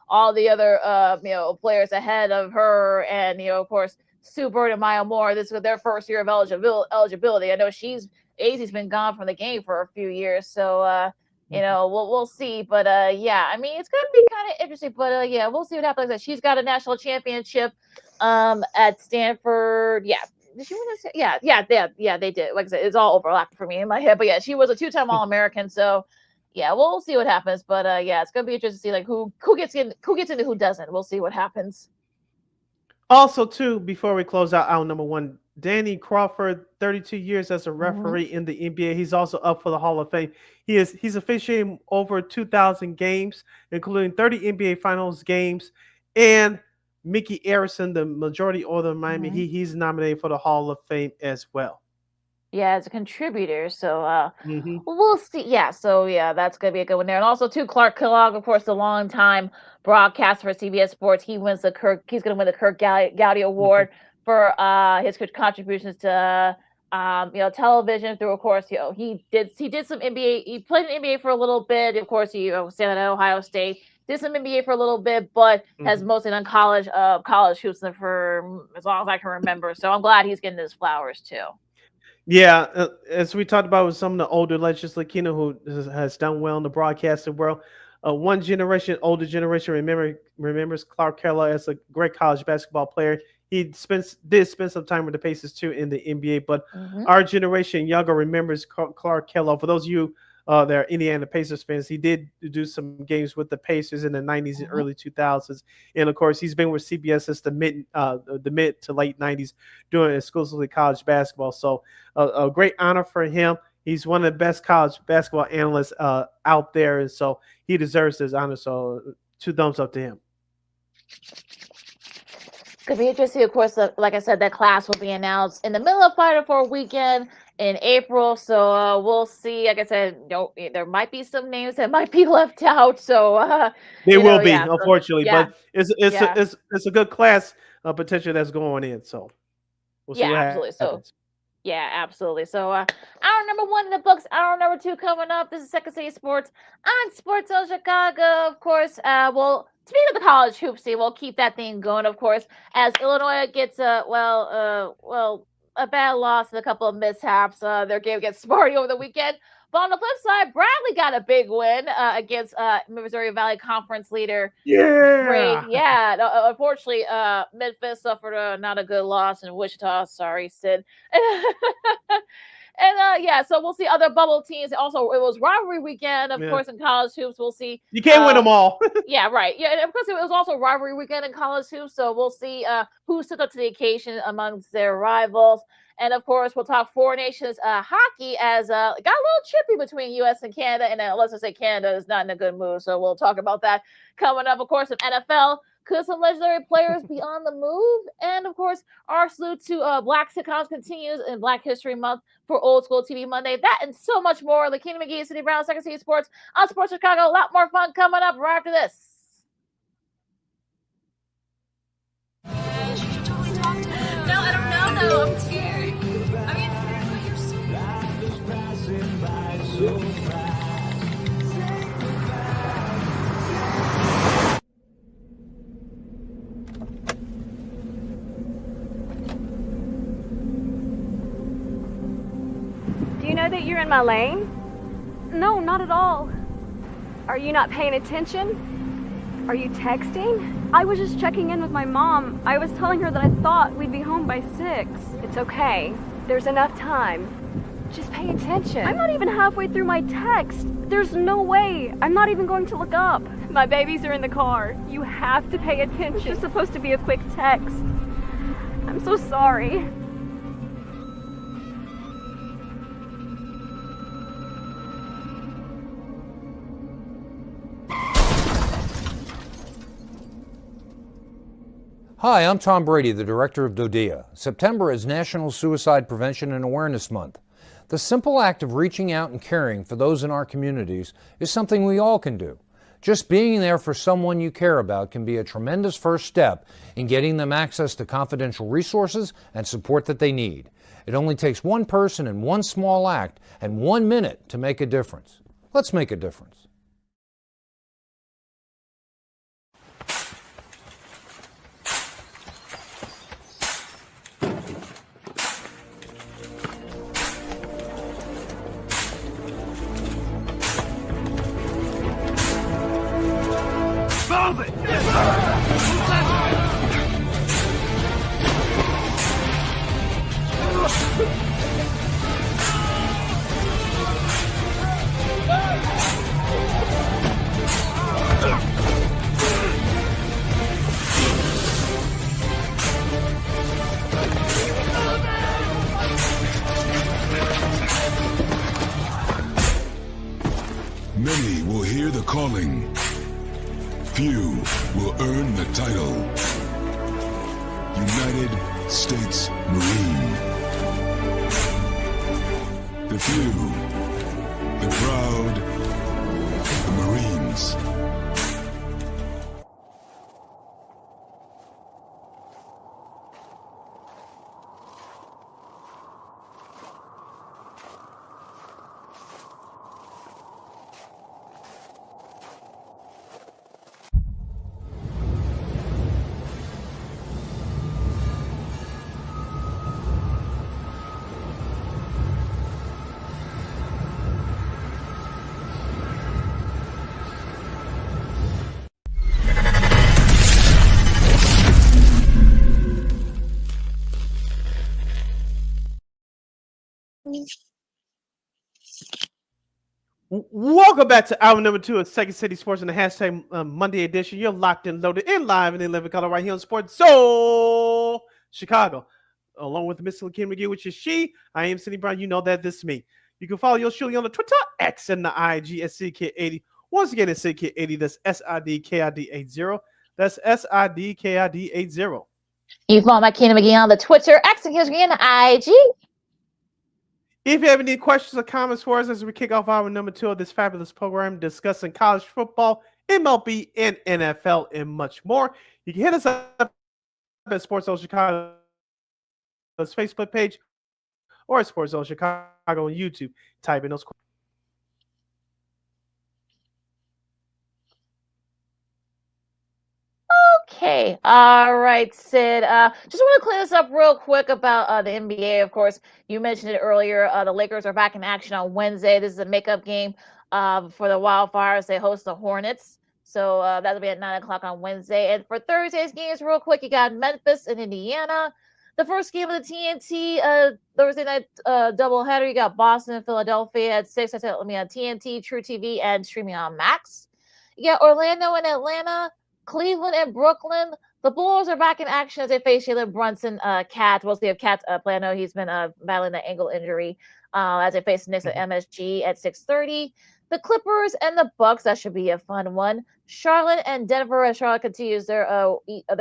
all the other players ahead of her, and of course Sue Bird and Maya Moore, this was their first year of eligibility. I know Azy's been gone from the game for a few years, so we'll see. But yeah, I mean, it's gonna be kind of interesting. But yeah, we'll see what happens. Like I said, she's got a national championship at Stanford. Yeah. Did she win this? Yeah, they did. Like I said, it's all overlapping for me in my head. But yeah, she was a 2-time All-American. So yeah, we'll see what happens. But yeah, it's gonna be interesting to see like who gets into who doesn't. We'll see what happens. Also, too, before we close out our number one, Danny Crawford, 32 years as a referee in the NBA. He's also up for the Hall of Fame. He's officiating over 2,000 games, including 30 NBA Finals games, and Mickey Arison, the majority owner of Miami. He's nominated for the Hall of Fame as well. Yeah, as a contributor. So we'll see. Yeah, so yeah, that's gonna be a good one there. And also too, Clark Kellogg, of course, the longtime broadcaster for CBS Sports. He's gonna win the Kirk Gowdy Award for his contributions to television through, of course, he did some NBA. He played in NBA for a little bit. Of course, he was at Ohio State. Did some NBA for a little bit, but has mostly done college hoops for as long as I can remember. So I'm glad he's getting his flowers too. Yeah, as we talked about with some of the older legends, Lakina, who has done well in the broadcasting world. Older generation remembers Clark Kellogg as a great college basketball player. He did spend some time with the Pacers too in the NBA, but our generation younger remembers Clark Kellogg. For those of you that are Indiana Pacers fans, he did do some games with the Pacers in the 90s and early 2000s, and of course he's been with CBS since the mid to late 90s doing exclusively college basketball. So a great honor for him. He's one of the best college basketball analysts out there, and so he deserves this honor. So 2 thumbs up to him. Could be interesting, of course. Like I said, that class will be announced in the middle of Final Four weekend in April. So we'll see. Like I said, there might be some names that might be left out. So they will be, unfortunately. But it's a good class potential that's going in. So we'll see what happens. Yeah, absolutely. So our number 1 in the books, our number 2 coming up. This is Second City Sports on Sports Zone Chicago, of course. Speaking of the college hoops, we'll keep that thing going, of course, as Illinois gets a bad loss and a couple of mishaps. Their game against Sparty over the weekend. But on the flip side, Bradley got a big win against Missouri Valley Conference leader. Unfortunately, Memphis suffered not a good loss in Wichita. Sorry, Sid. And so we'll see other bubble teams. Also, it was rivalry weekend, of course, in college hoops. We'll see. You can't win them all. Yeah, right. Yeah, and of course, it was also rivalry weekend in college hoops. So we'll see who stood up to the occasion amongst their rivals. And of course, we'll talk Four Nations hockey as got a little chippy between U.S. and Canada. And let's just say Canada is not in a good mood. So we'll talk about that coming up. Of course, in NFL. Could some legendary players be on the move? And, of course, our salute to Black sitcoms continues in Black History Month for Old School TV Monday. That and so much more. Lakina McGee and City Brown, Second City Sports on Sports Chicago. A lot more fun coming up right after this. No, I don't know, though. I'm scared. I mean, you're so... Do you know that you're in my lane? No, not at all. Are you not paying attention? Are you texting? I was just checking in with my mom. I was telling her that I thought we'd be home by 6. It's okay. There's enough time. Just pay attention. I'm not even halfway through my text. There's no way. I'm not even going to look up. My babies are in the car. You have to pay attention. It's just supposed to be a quick text. I'm so sorry. Hi, I'm Tom Brady, the director of DODEA. September is National Suicide Prevention and Awareness Month. The simple act of reaching out and caring for those in our communities is something we all can do. Just being there for someone you care about can be a tremendous first step in getting them access to confidential resources and support that they need. It only takes one person and one small act and 1 minute to make a difference. Let's make a difference. Many will hear the calling. Few will earn the title. United States Marine. The few, the proud, the Marines. Welcome back to hour number 2 of Second City Sports and the hashtag Monday edition. You're locked and loaded and live and in living color right here on Sports Soul Chicago. Along with Mr. Lakeem McGee, which is she. I am Cindy Brown. You know that this is me. You can follow yours truly on the Twitter, X, and the IG at CKid80. Once again, it's CKid80. That's SIDKID80. That's SIDKID80. You can follow my Keenan McGee on the Twitter, X, and here's me on the IG. If you have any questions or comments for us as we kick off hour number 2 of this fabulous program discussing college football, MLB, and NFL, and much more, you can hit us up at Sports Zone Chicago's Facebook page or at Sports Zone Chicago on YouTube. Type in those questions. Okay. All right, Sid. Just want to clear this up real quick about the NBA. Of course, you mentioned it earlier. The Lakers are back in action on Wednesday. This is a makeup game for the Wildfires. They host the Hornets. So that'll be at 9 o'clock on Wednesday. And for Thursday's games, real quick, you got Memphis and Indiana. The first game of the TNT Thursday night doubleheader, you got Boston and Philadelphia at 6. I said, on TNT, True TV, and streaming on Max. You got Orlando and Atlanta. Cleveland and Brooklyn, the Bulls are back in action as they face Jalen Brunson. We'll see if Cat's play. I know he's been battling the ankle injury as they face the Knicks at MSG at 6:30. The Clippers and the Bucks, that should be a fun one. Charlotte and Denver, as Charlotte continues their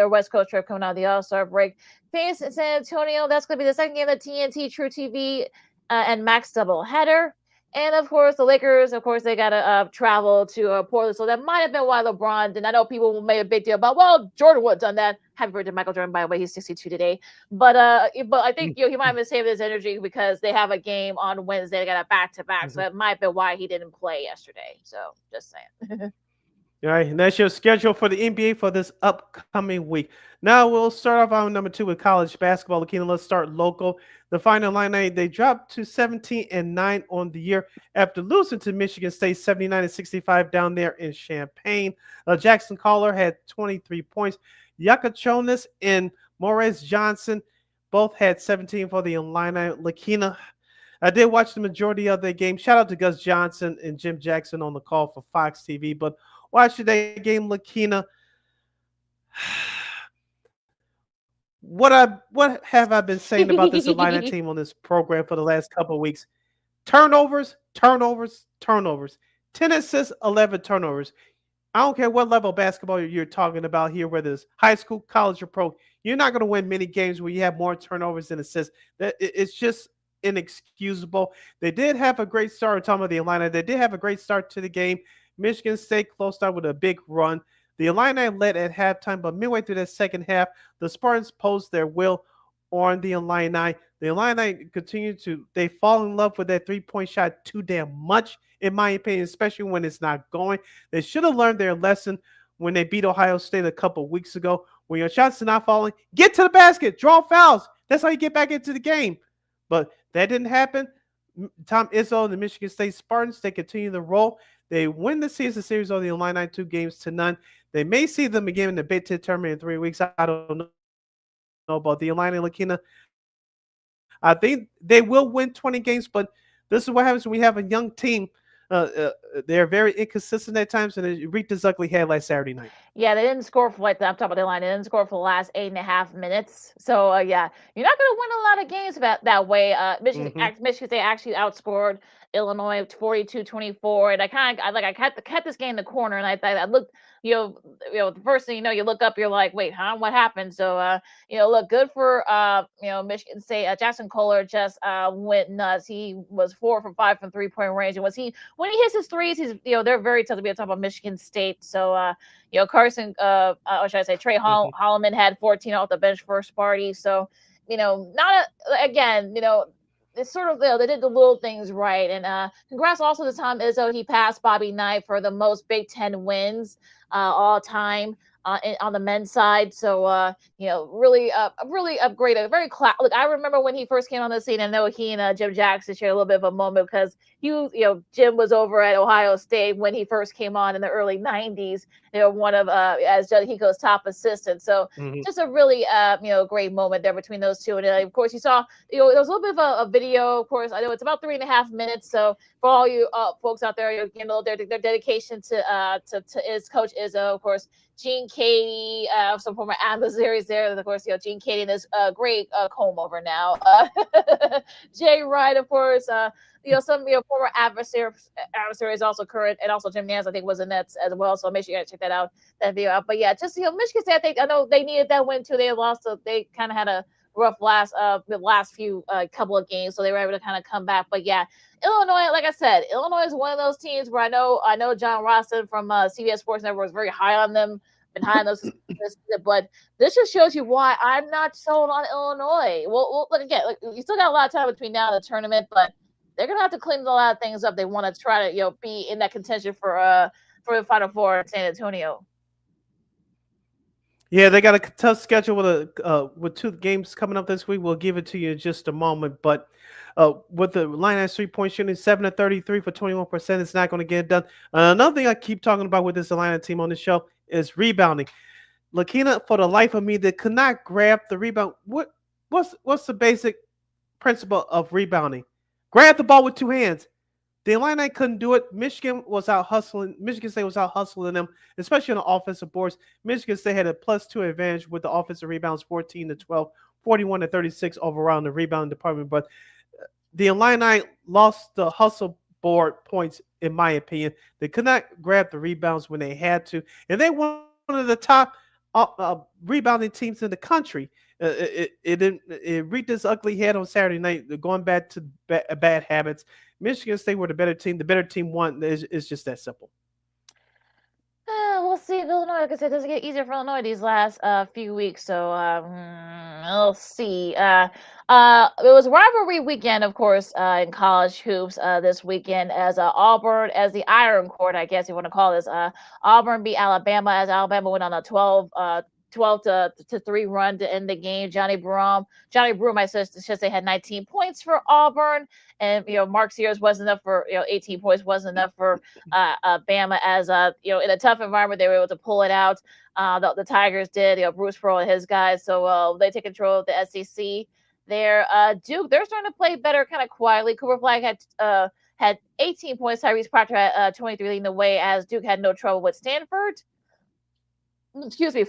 West Coast trip coming out of the All-Star break. Phoenix and San Antonio, that's going to be the second game of the TNT, True TV, and Max doubleheader. And, of course, the Lakers, of course, they got to travel to Portland. So that might have been why LeBron did. I know people made a big deal about, well, Jordan would have done that. Happy birthday, Michael Jordan, by the way. He's 62 today. But I think he might have been saving his energy because they have a game on Wednesday. They got a back-to-back. So that might be why he didn't play yesterday. So just saying. All right, and that's your schedule for the NBA for this upcoming week. Now we'll start off on number 2 with college basketball. Lakina, let's start local. The final line, they dropped to 17-9 on the year after losing to Michigan State 79-65 down there in Champaign. Jackson Collar had 23 points. Yakachonis and Morris Johnson both had 17 for the Illini. Lakina, I did watch the majority of the game. Shout out to Gus Johnson and Jim Jackson on the call for Fox TV, but watching that game, Lakina, what have I been saying about this Illini team on this program for the last couple of weeks? Turnovers. 10 assists, 11 turnovers. I don't care what level of basketball you're talking about here, whether it's high school, college, or pro. You're not going to win many games where you have more turnovers than assists. It's just inexcusable. They did have a great start. We're talking about the Illini. They did have a great start to the game. Michigan State closed out with a big run. The Illini led at halftime, but midway through that second half, the Spartans posed their will on the Illini. The Illini they fall in love with that three-point shot too damn much, in my opinion, especially when it's not going. They should have learned their lesson when they beat Ohio State a couple weeks ago. When your shots are not falling, get to the basket, draw fouls. That's how you get back into the game. But that didn't happen. Tom Izzo and the Michigan State Spartans, they continue to roll. They win the season series over the Illini 2-0. They may see them again in the Big Ten tournament in 3 weeks. I don't know about the Illini and Lakina. I think they will win 20 games, but this is what happens when we have a young team. They're very inconsistent at times, and it reeked its ugly head last Saturday night. Yeah, they didn't score for I'm talking about the line. They didn't score for the last 8.5 minutes. So yeah, you're not going to win a lot of games that way. Michigan State actually outscored Illinois 42-24, and I kept this game in the corner, and I looked, the first thing you look up, you're like, wait, huh, what happened? So look, good for Michigan State. Jackson Kohler just went nuts. He was 4 for 5 from 3-point range, and when he hits his threes, he's they're very tough to be on top of Michigan State. So Carson, or should I say, Trey Holloman had 14 off the bench first party. So it's sort of they did the little things right. And congrats also to Tom Izzo. He passed Bobby Knight for the most Big Ten wins all time on the men's side. So really upgraded. Very Look, I remember when he first came on the scene. I know he and Jim Jackson shared a little bit of a moment because Jim was over at Ohio State when he first came on in the early 90s. One of as Judd Hiko's top assistants. So just a really great moment there between those two. And of course you saw there was a little bit of a video. Of course, I know it's about 3.5 minutes. So for all you folks out there, their dedication to Coach Izzo, of course, Gene Katie, some former adversaries there. And of course, Gene Katie and his great comb over now. Jay Wright, of course. Some former adversaries also current, and also Jim Nance, I think, was in that as well. So make sure you guys check that video out. But yeah, just Michigan State, I know they needed that win too. They lost, so they kind of had a rough the last few couple of games, so they were able to kind of come back. But yeah, Illinois, like I said, Illinois is one of those teams where I know John Roston from CBS Sports Network was very high on them. Been high on those, but this just shows you why I'm not sold on Illinois. Well, look again, you still got a lot of time between now and the tournament, but they're gonna have to clean a lot of things up. They want to try to be in that contention for the Final Four in San Antonio. Yeah, they got a tough schedule with 2 games coming up this week. We'll give it to you in just a moment, but with the Illini's 3-point shooting 7 of 33 for 21%, it's not going to get it done. Another thing I keep talking about with this Illini team on the show is rebounding. Lakina, for the life of me, they could not grab the rebound. What's the basic principle of rebounding? Grab the ball with 2 hands. The Illini couldn't do it. Michigan State was out hustling them, especially on the offensive boards. Michigan State had a +2 advantage with the offensive rebounds, 14-12, 41-36 overall in the rebounding department. But the Illini lost the hustle board points, in my opinion. They could not grab the rebounds when they had to, and they were one of the top rebounding teams in the country. It reached its ugly head on Saturday night, going back to bad habits. Michigan State were the better team. The better team won. It's just that simple. We'll see if Illinois, like I said, doesn't get easier for Illinois these last few weeks. So we'll see. It was rivalry weekend, of course, in college hoops this weekend as Auburn, as the Iron Court, I guess you want to call this. Auburn beat Alabama as Alabama went on a 12-3 run to end the game. Johnny Broom, I should say, had 19 points for Auburn, and Mark Sears wasn't enough for 18 points wasn't enough for Bama. As in a tough environment, they were able to pull it out. The Tigers did. Bruce Pearl and his guys, so they take control of the SEC. There, Duke, they're starting to play better, kind of quietly. Cooper Flag had 18 points. Tyrese Proctor had 23, leading the way as Duke had no trouble with Stanford.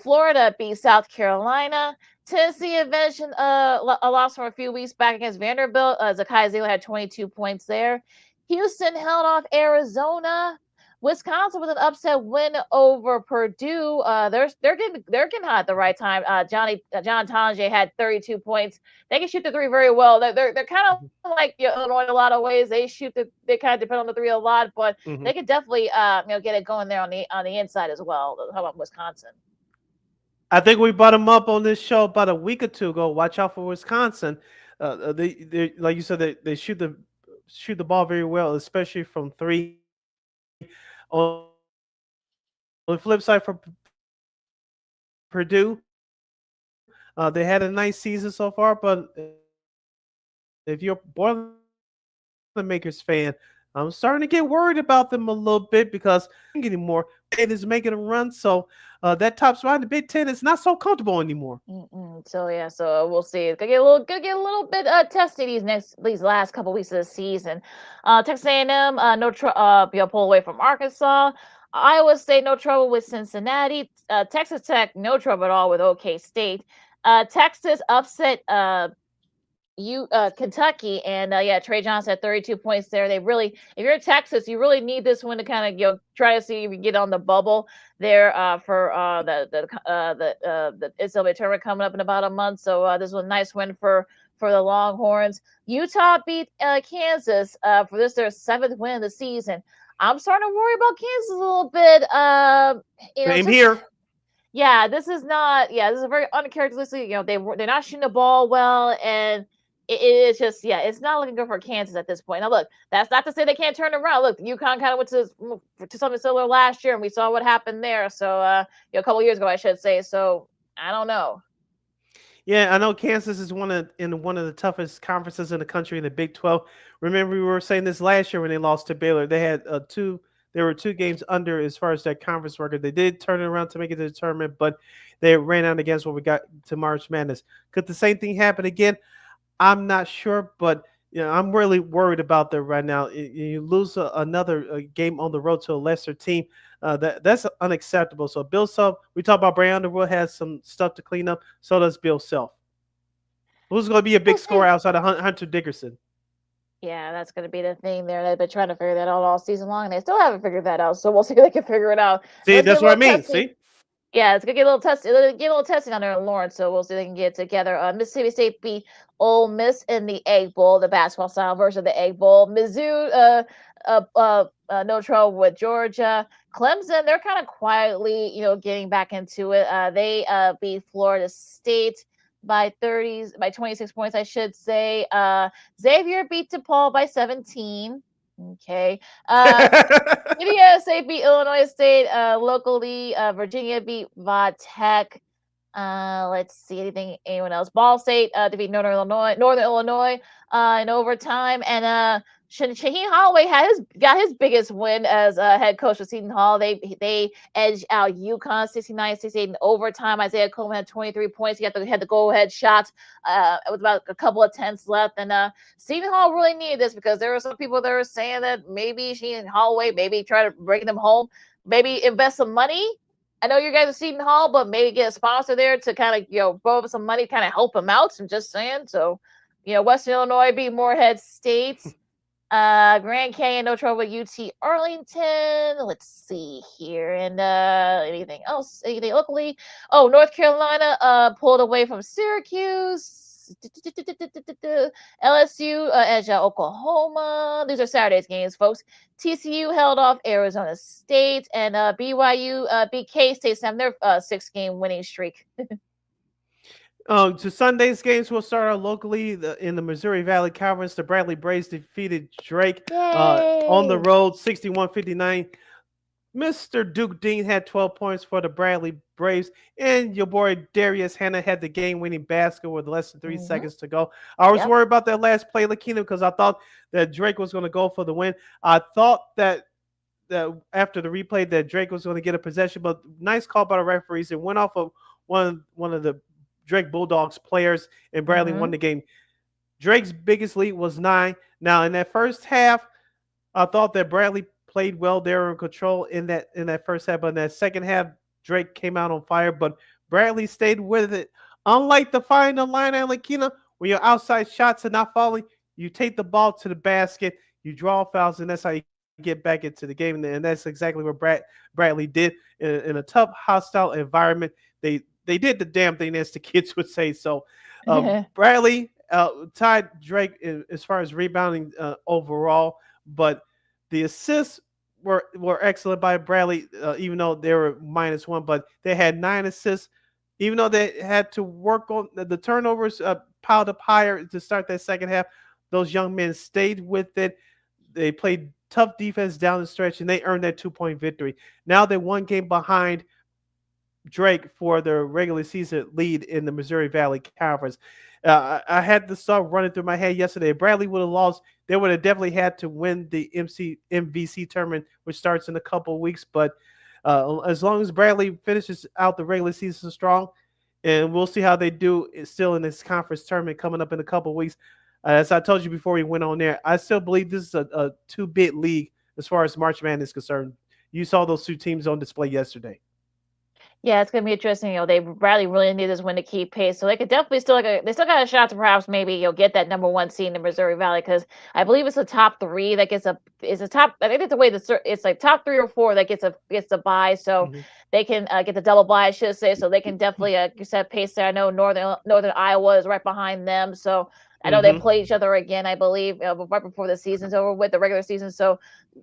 Florida beat South Carolina. Tennessee avenged a loss from a few weeks back against Vanderbilt. Zakai Zealer had 22 points there. Houston held off Arizona. Wisconsin with an upset win over Purdue. They're getting hot at the right time. John Tonje had 32 points. They can shoot the three very well. They're kind of like Illinois in a lot of ways. They kind of depend on the three a lot, but they can definitely get it going there on the inside as well. How about Wisconsin? I think we brought them up on this show about a week or two ago. Watch out for Wisconsin. They like you said, they shoot the ball very well, especially from three. On the flip side, for Purdue, they had a nice season so far, but if you're a Boilermakers fan, I'm starting to get worried about them a little bit because anymore it is making a run. So that top spot in the Big Ten is not so comfortable anymore. So we'll see. It's gonna get a little bit testy these last couple weeks of the season. Texas A&M pull away from Arkansas. Iowa State no trouble with Cincinnati. Texas Tech no trouble at all with OK State. Texas upset Kentucky, and Trey Johnson had 32 points there. If you're Texas, you really need this one to kind of try to see if you get on the bubble there for the NCAA tournament coming up in about a month. So this was a nice win for the Longhorns. Utah beat Kansas for their 7th win of the season. I'm starting to worry about Kansas a little bit. Same here. Yeah, this is a very uncharacteristic. They're not shooting the ball well, and it's just it's not looking good for Kansas at this point. Now, look, that's not to say they can't turn around. Look, UConn kind of went to something similar last year, and we saw what happened there. So, a couple years ago, I should say. So, I don't know. Yeah, I know Kansas is one of the toughest conferences in the country in the Big 12. Remember, we were saying this last year when they lost to Baylor. They had There were 2 games under as far as their conference record. They did turn it around to make it to the tournament, but they ran out against what we got to March Madness. Could the same thing happen again? I'm not sure, but I'm really worried about that right now. You lose another game on the road to a lesser team. That's unacceptable. So Bill Self, we talk about Brandon Underwood has some stuff to clean up. So does Bill Self. Who's going to be a big scorer outside of Hunter Dickerson? Yeah, that's going to be the thing there. They've been trying to figure that out all season long, and they still haven't figured that out. So we'll see if they can figure it out. See, that's what I mean. See? Yeah, it's gonna get a little testy. Get a little testing on there in Lawrence, so we'll see if they can get it together. Mississippi State beat Ole Miss in the Egg Bowl, the basketball style version of the Egg Bowl. Mizzou, no trouble with Georgia. Clemson, they're kind of quietly, getting back into it. They beat Florida State by 26 points, I should say. Xavier beat DePaul by 17. Okay. Indiana State beat Illinois State locally. Virginia beat Tech. Let's see anyone else. Ball State defeat Northern Illinois in overtime, and Shaheen Holloway got his biggest win as head coach of Seton Hall. They edged out UConn 69-68 in overtime. Isaiah Coleman had 23 points. He had the go-ahead shot with about a couple of tenths left. And Seton Hall really needed this because there were some people that were saying that maybe Shaheen Holloway maybe try to bring them home, maybe invest some money. I know you guys are Seton Hall, but maybe get a sponsor there to kind of blow up some money, kind of help them out. I'm just saying. So, Western Illinois beat Morehead State. Grand Canyon, no trouble with UT Arlington. Let's see here. And anything else? Anything locally? Oh, North Carolina pulled away from Syracuse. LSU edged out Oklahoma. These are Saturday's games, folks. TCU held off Arizona State. And BYU beat K-State, their 6-game winning streak. To Sunday's games, we'll start out locally in the Missouri Valley Conference. The Bradley Braves defeated Drake on the road, 61-59. Mr. Duke Dean had 12 points for the Bradley Braves, and your boy Darius Hannah had the game-winning basket with less than 3 seconds to go. I was worried about that last play, Lakina, because I thought that Drake was going to go for the win. I thought that after the replay that Drake was going to get a possession, but nice call by the referees. It went off of one of the Drake Bulldogs players, and Bradley won the game. Drake's biggest lead was 9. Now, in that first half, I thought that Bradley played well there in control in that first half, but in that second half, Drake came out on fire, but Bradley stayed with it. Unlike the final line at Lakina, when your outside shots are not falling, you take the ball to the basket, you draw fouls, and that's how you get back into the game, and that's exactly what Bradley did in a tough, hostile environment. They did the damn thing, as the kids would say. So, Bradley tied Drake as far as rebounding overall, but the assists were excellent by Bradley, even though they were -1, but they had 9 assists. Even though they had to work on the turnovers, piled up higher to start that second half, those young men stayed with it. They played tough defense down the stretch, and they earned that 2-point victory. Now they're 1 game behind Drake for the regular season lead in the Missouri Valley Conference. I had the stuff running through my head yesterday. If Bradley would have lost, they would have definitely had to win the MVC tournament, which starts in a couple of weeks. But as long as Bradley finishes out the regular season strong, and we'll see how they do still in this conference tournament coming up in a couple of weeks. As I told you before we went on there, I still believe this is a two-bit league as far as March Madness is concerned. You saw those two teams on display yesterday. Yeah, it's gonna be interesting. They Bradley really need this win to keep pace, so they could definitely they still got a shot to perhaps maybe get that #1 seed in Missouri Valley, because I believe it's the top 3 that gets a top. I think it's the way it's like top 3 or 4 that gets a bye, so they can get the double bye, I should say, so they can definitely set pace there. I know Northern Iowa is right behind them, so I know they play each other again, I believe, right before the season's over with, the regular season. So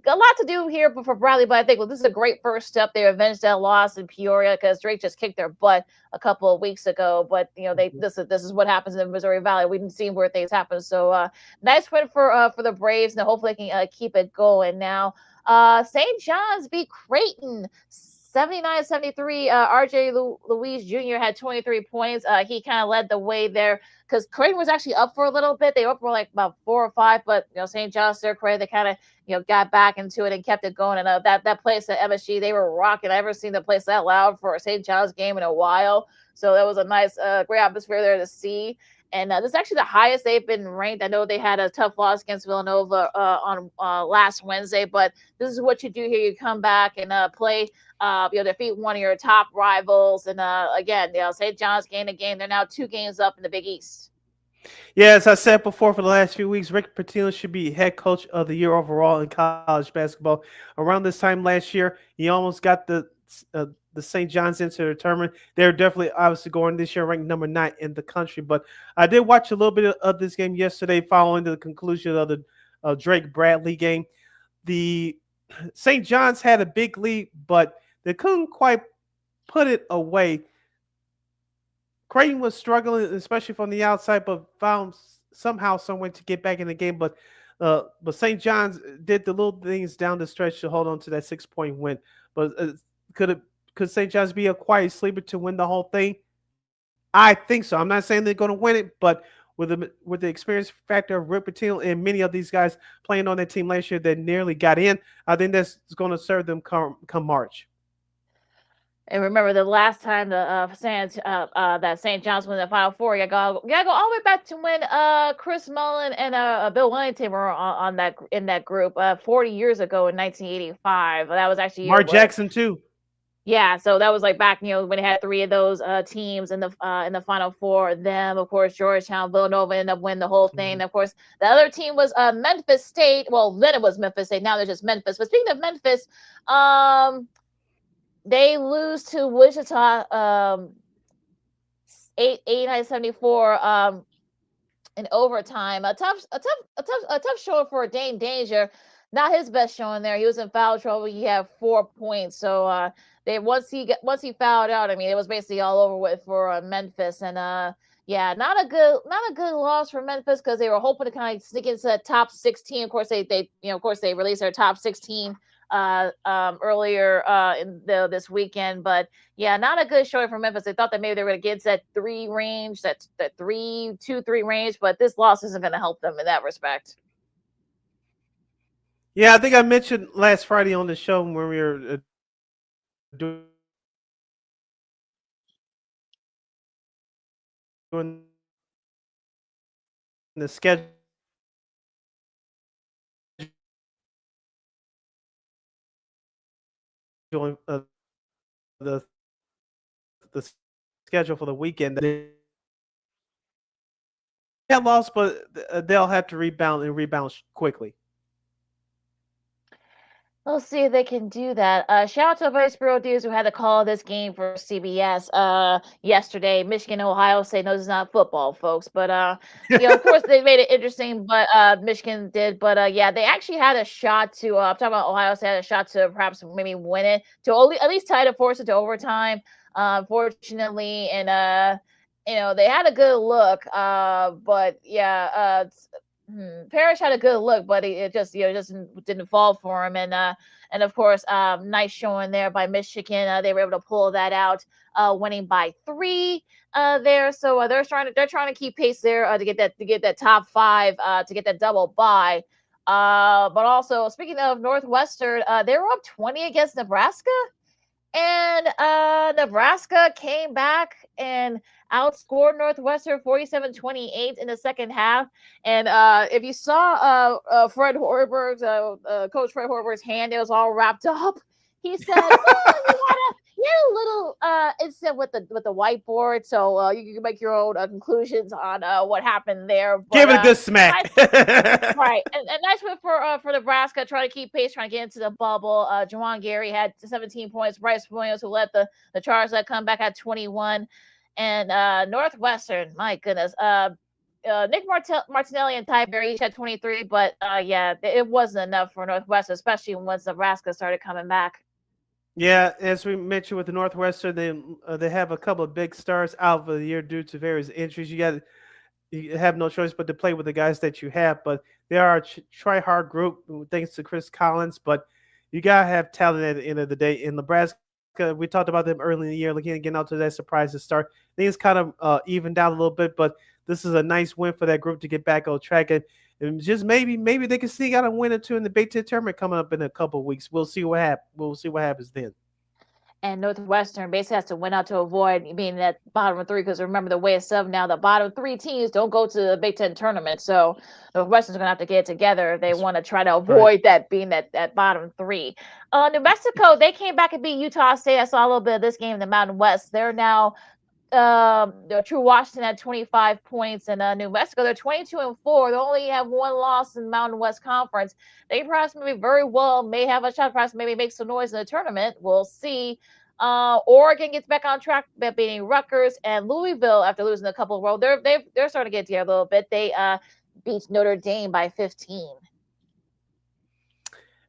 a lot to do here for Bradley, but I think this is a great first step. They avenged that loss in Peoria because Drake just kicked their butt a couple of weeks ago. But this is what happens in Missouri Valley. We've seen where things happen. So nice win for the Braves, and hopefully they can keep it going. Now, St. John's beat Creighton 79-73. RJ Louise Jr. had 23 points. He kind of led the way there because Creighton was actually up for a little bit. They were up for like about 4 or 5, but St. John's, their Creighton, they kind of got back into it and kept it going. And that place at MSG, they were rocking. I've never seen the place that loud for a St. John's game in a while. So that was a nice, great atmosphere there to see. And this is actually the highest they've been ranked. I know they had a tough loss against Villanova on last Wednesday, but this is what you do here. You come back and play, defeat one of your top rivals. And again, St. John's gained a game. They're now 2 games up in the Big East. Yeah, as I said before, for the last few weeks, Rick Pitino should be head coach of the year overall in college basketball. Around this time last year, he almost got the St. John's into the tournament. They're definitely obviously going this year ranked number 9 in the country. But I did watch a little bit of this game yesterday following the conclusion of the Drake Bradley game. The St. John's had a big lead, but they couldn't quite put it away. Creighton was struggling, especially from the outside, but found somehow some way to get back in the game. But St. John's did the little things down the stretch to hold on to that 6-point win. But could St. John's be a quiet sleeper to win the whole thing? I think so. I'm not saying they're going to win it, but with the experience factor of Rick Pitino and many of these guys playing on that team last year that nearly got in, I think that's going to serve them come March. And remember, the last time that St. John's won the Final Four, you gotta go all the way back to when Chris Mullin and Bill Wellington were in that group 40 years ago in 1985. That was actually Mark Jackson too. Yeah, so that was like back when they had 3 of those teams in the Final Four. Them, of course, Georgetown, Villanova ended up winning the whole thing. And of course, the other team was Memphis State. Well, then it was Memphis State. Now they're just Memphis. But speaking of Memphis, they lose to Wichita 89-74 in overtime. A tough showing for Dane Danger. Not his best showing there. He was in foul trouble. He had 4 points. So once he fouled out, I mean, it was basically all over with for Memphis. And yeah, not a good loss for Memphis because they were hoping to kind of sneak into the top 16. Of course, they released their top 16 earlier this weekend, but yeah, not a good showing for Memphis. They thought that maybe they were going to get that 3 range, that 2-3 range, but this loss isn't going to help them in that respect. Yeah, I think I mentioned last Friday on the show when we were doing the schedule. The schedule for the weekend. They had lost, but they'll have to rebound quickly. We'll see if they can do that. Shout out to the Vice Bureau dudes who had to call this game for CBS yesterday. Michigan, Ohio State. No, this is not football, folks. But of course they made it interesting. But Michigan did. But yeah, they actually had a shot to. I'm talking about Ohio State had a shot to perhaps maybe win it to at least tie to force it to overtime. Unfortunately, and they had a good look. But yeah, Parrish had a good look, but it just just didn't fall for him. And of course, nice showing there by Michigan. They were able to pull that out, winning by 3 there. So they're trying to keep pace there to get that top 5 to get that double bye. But also speaking of Northwestern, they were up 20 against Nebraska. And Nebraska came back and outscored Northwestern 47-28 in the second half. And if you saw Fred Hoiberg's Coach Fred Hoiberg's hand, it was all wrapped up. He said, you had a little incident with the whiteboard, so you can make your own conclusions on what happened there. But, give it a good smack. Right, and nice one for Nebraska, trying to keep pace, trying to get into the bubble. Juwan Gary had 17 points. Bryce Williams, who led the Chargers, that come back at 21, and Northwestern, my goodness, Nick Martinelli and Ty Berry each had 23, but yeah, it wasn't enough for Northwestern, especially once Nebraska started coming back. Yeah, as we mentioned with the Northwestern, they have a couple of big stars out for the year due to various injuries. You have no choice but to play with the guys that you have. But they are a try-hard group, thanks to Chris Collins. But you gotta have talent at the end of the day. In Nebraska, we talked about them early in the year, getting out to that surprise to start. Things kind of evened out a little bit, but this is a nice win for that group to get back on track. And just maybe they can sneak out a win or two in the Big Ten tournament coming up in a couple of weeks. We'll see what happens. We'll see what happens then. And Northwestern basically has to win out to avoid being that bottom 3, because remember the way it's set now, the bottom 3 teams don't go to the Big Ten tournament. So Northwestern's going to have to get it together if they want to try to avoid that being that bottom 3. New Mexico, they came back and beat Utah State. I saw a little bit of this game in the Mountain West. They're now True Washington had 25 points, and New Mexico, they're 22-4. They only have 1 loss in the Mountain West Conference. They perhaps maybe very well may have a shot, perhaps maybe make some noise in the tournament. We'll see. Oregon gets back on track, beating Rutgers, and Louisville, after losing a couple of rows, they're starting to get together a little bit. They beat Notre Dame by 15.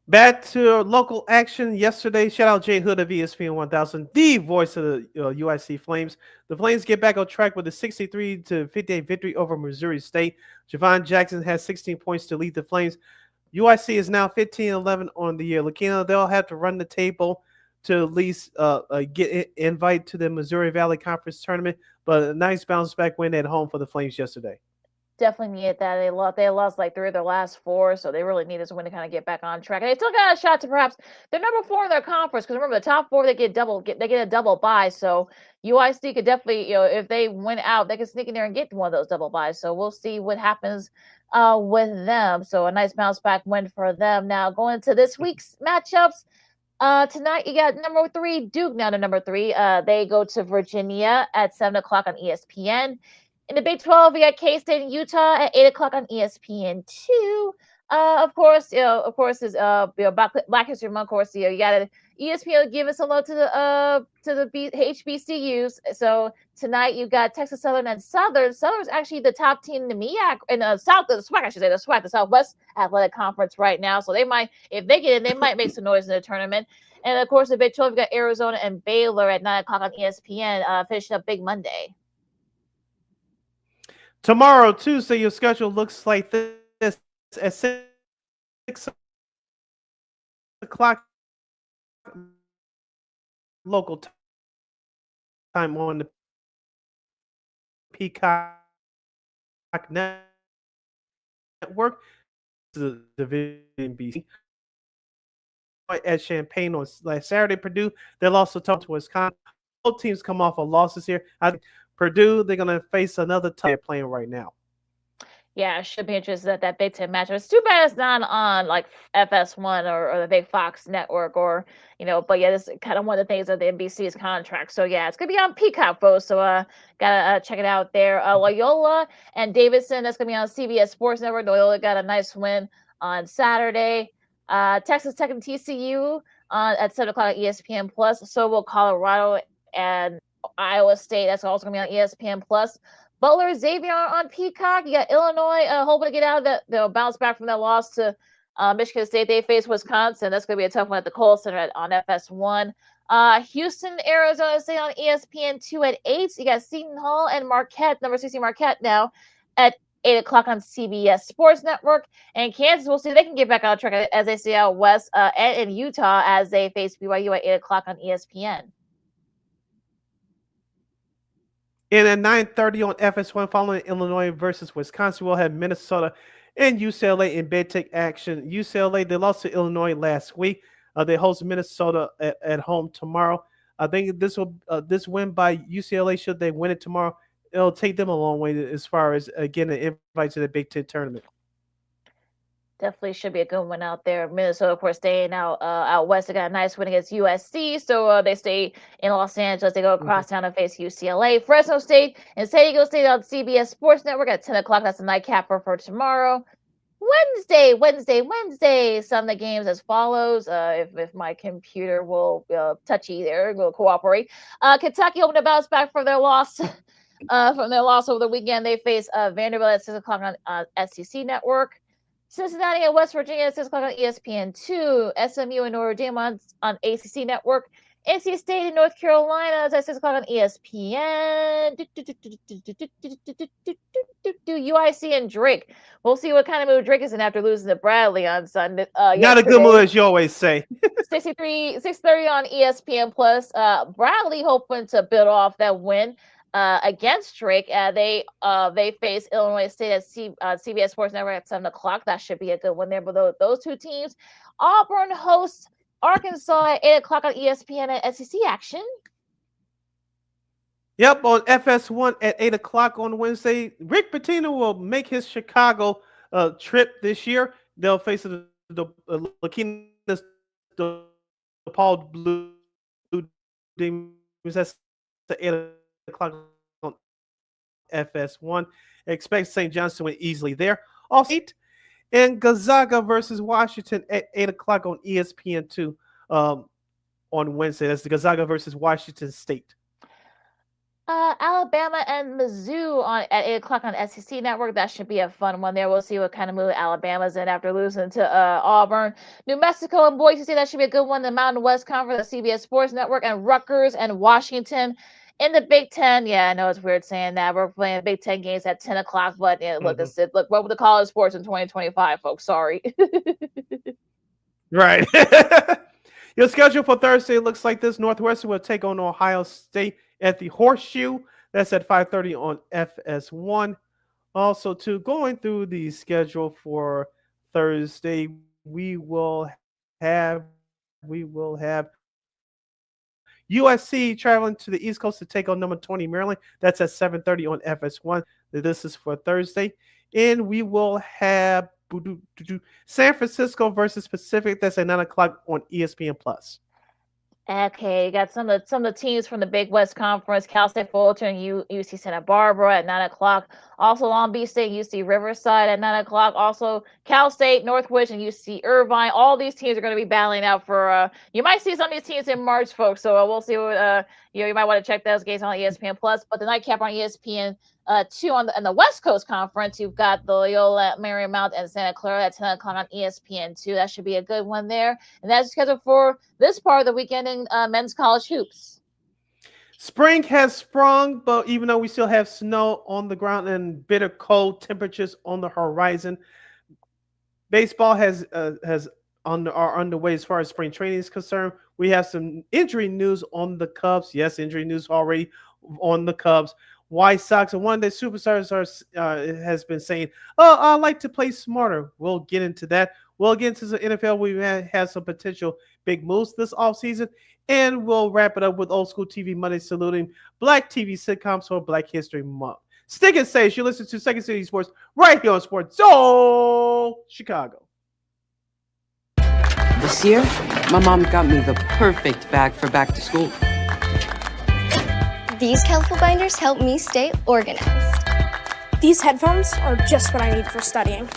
Back to local action yesterday. Shout out Jay Hood of ESPN 1000, the voice of the UIC Flames. The Flames get back on track with a 63-58 victory over Missouri State. Javon Jackson has 16 points to lead the Flames. UIC is now 15-11 on the year. Lakina, they'll have to run the table to at least get invite to the Missouri Valley Conference tournament, but a nice bounce back win at home for the Flames yesterday. Definitely needed that. They lost like 3 of their last 4, so they really need this win to kind of get back on track. And they still got a shot to perhaps they're number 4 in their conference, because remember the top 4 they get a double bye. So UIC could definitely, if they win out, they can sneak in there and get one of those double byes. So we'll see what happens with them. So a nice bounce back win for them. Now going to this week's matchups. Tonight you got number 3 Duke. Now to number 3, they go to Virginia at 7:00 on ESPN. In the Big 12, we got K-State and Utah at 8:00 on ESPN2. Of course, is Black History Month. Of course, you got to ESPN give us a love to the HBCUs. So tonight you got Texas Southern and Southern. Southern's actually the top team in the MEAC in the SWAC, I should say, the SWAC, the Southwest Athletic Conference right now. So they might, if they get in, they might make some noise in the tournament. And of course, the Big 12, we got Arizona and Baylor at 9:00 on ESPN, finishing up Big Monday. Tomorrow, Tuesday, your schedule looks like this. At 6:00 local time on the Peacock Network, the Division B. At Champaign on Saturday, Purdue, they'll also talk to Wisconsin. Both teams come off of losses here. I think Purdue, they're going to face another tough playing right now. Yeah, I should be interested at that Big Ten matchup. It's too bad it's not on like FS1 or the big Fox network but yeah, this is kind of one of the things of the NBC's contract. So yeah, it's gonna be on Peacock, folks. So gotta check it out there. Loyola and Davidson, that's gonna be on CBS Sports Network. Loyola got a nice win on Saturday. Texas Tech and TCU at 7 o'clock at ESPN Plus. So will Colorado and Iowa State. That's also going to be on ESPN Plus. Butler Xavier on Peacock. You got Illinois hoping to get out of that. They'll bounce back from that loss to Michigan State. They face Wisconsin. That's going to be a tough one at the Kohl Center on FS1. Houston, Arizona State on ESPN2 at 8. You got Seton Hall and Marquette, number 16 Marquette now at 8 o'clock on CBS Sports Network. And Kansas, we'll see if they can get back on track as they see out west and in Utah as they face BYU at 8 o'clock on ESPN. And at 9:30 on FS1, following Illinois versus Wisconsin, we'll have Minnesota and UCLA in Big Ten action. UCLA, they lost to Illinois last week. They host Minnesota at home tomorrow. I think this win by UCLA, should they win it tomorrow, it'll take them a long way as far as getting an invite to the Big Ten tournament. Definitely should be a good one out there. Minnesota, of course, staying out west. They got a nice win against USC, so they stay in Los Angeles. They go across town and face UCLA. Fresno State and San Diego State on CBS Sports Network at 10 o'clock. That's a nightcapper for tomorrow. Wednesday. Some of the games as follows. If my computer will touchy there, will cooperate. Kentucky hoping to bounce back from their loss. From their loss over the weekend, they face Vanderbilt at 6 o'clock on SEC Network. Cincinnati and West Virginia at 6 o'clock on ESPN2. SMU and Notre Dame on ACC Network. NC State and North Carolina is at 6 o'clock on ESPN. UIC and Drake. We'll see what kind of mood Drake is in after losing to Bradley on Sunday. Not a good mood, as you always say. 6:30 on ESPN Plus. Bradley hoping to build off that win against Drake. They face Illinois State at CBS Sports Network at 7 o'clock. That should be a good one there. But those two teams, Auburn hosts Arkansas at 8 o'clock on ESPN at SEC action. Yep, on FS1 at 8 o'clock on Wednesday, Rick Pitino will make his Chicago trip this year. They'll face the Lakinas, the Paul Blue Demons. That's at 8 o'clock on FS1. Expect St. John's to win easily there. Also, and Gonzaga versus Washington at 8 o'clock on ESPN2 on Wednesday. That's the Gonzaga versus Washington State. Alabama and Mizzou at 8 o'clock on SEC Network. That should be a fun one there. We'll see what kind of mood Alabama's in after losing to Auburn. New Mexico and Boise State. That should be a good one. The Mountain West Conference, the CBS Sports Network, and Rutgers and Washington. In the Big Ten, yeah, I know it's weird saying that. We're playing Big Ten games at 10 o'clock, but look, what would the college sports in 2025, folks? Sorry. Right. Your schedule for Thursday looks like this. Northwestern will take on Ohio State at the Horseshoe. That's at 5:30 on FS1. Also, too, going through the schedule for Thursday, we will have USC traveling to the East Coast to take on number 20 Maryland. That's at 7:30 on FS1. This is for Thursday. And we will have San Francisco versus Pacific. That's at 9 o'clock on ESPN Plus. Okay, you got some of the teams from the Big West Conference: Cal State Fullerton, UC Santa Barbara at 9 o'clock. Also, Long Beach State, UC Riverside at 9 o'clock. Also, Cal State, Northwich, and UC Irvine. All these teams are going to be battling out for. You might see some of these teams in March, folks. So we'll see what you might want to check those games on ESPN Plus. But the nightcap on ESPN 2 on the West Coast Conference, you've got the Loyola Marymount and Santa Clara at 10 o'clock on ESPN 2. That should be a good one there. And that's scheduled for this part of the weekend in men's college hoops. Spring has sprung, but even though we still have snow on the ground and bitter cold temperatures on the horizon, baseball are underway as far as spring training is concerned. We have some injury news on the Cubs. Yes, injury news already on the Cubs. White Sox, and one of their superstars has been saying, I like to play smarter. We'll get into that. We'll get into the NFL. We have some potential big moves this offseason. And we'll wrap it up with Old School TV Monday, saluting Black TV sitcoms for Black History Month. Stick and say, you listen to Second City Sports right here on Sports Zone Chicago. This year, my mom got me the perfect bag for back to school. These colorful binders help me stay organized. These headphones are just what I need for studying.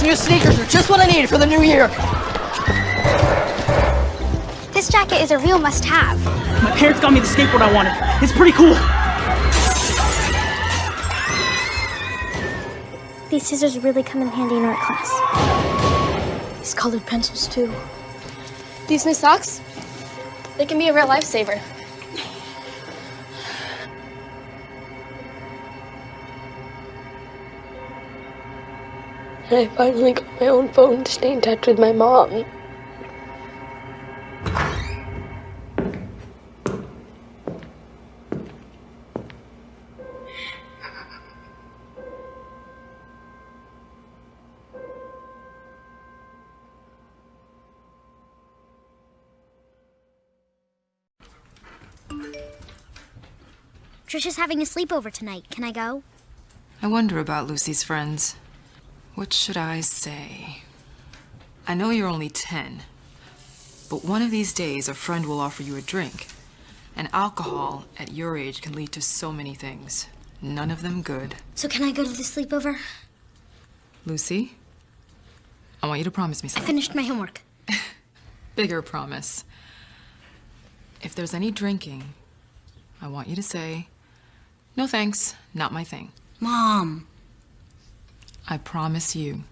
new sneakers are just what I needed for the new year. This jacket is a real must-have. My parents got me the skateboard I wanted. It's pretty cool. These scissors really come in handy in art class. These colored pencils, too. These new socks? They can be a real lifesaver. And I finally got my own phone to stay in touch with my mom. Trisha's having a sleepover tonight. Can I go? I wonder about Lucy's friends. What should I say? I know you're only 10, but one of these days a friend will offer you a drink. And alcohol at your age can lead to so many things. None of them good. So can I go to the sleepover? Lucy, I want you to promise me I something. finished my homework. Bigger promise. If there's any drinking, I want you to say, "No thanks, not my thing." Mom. I promise you.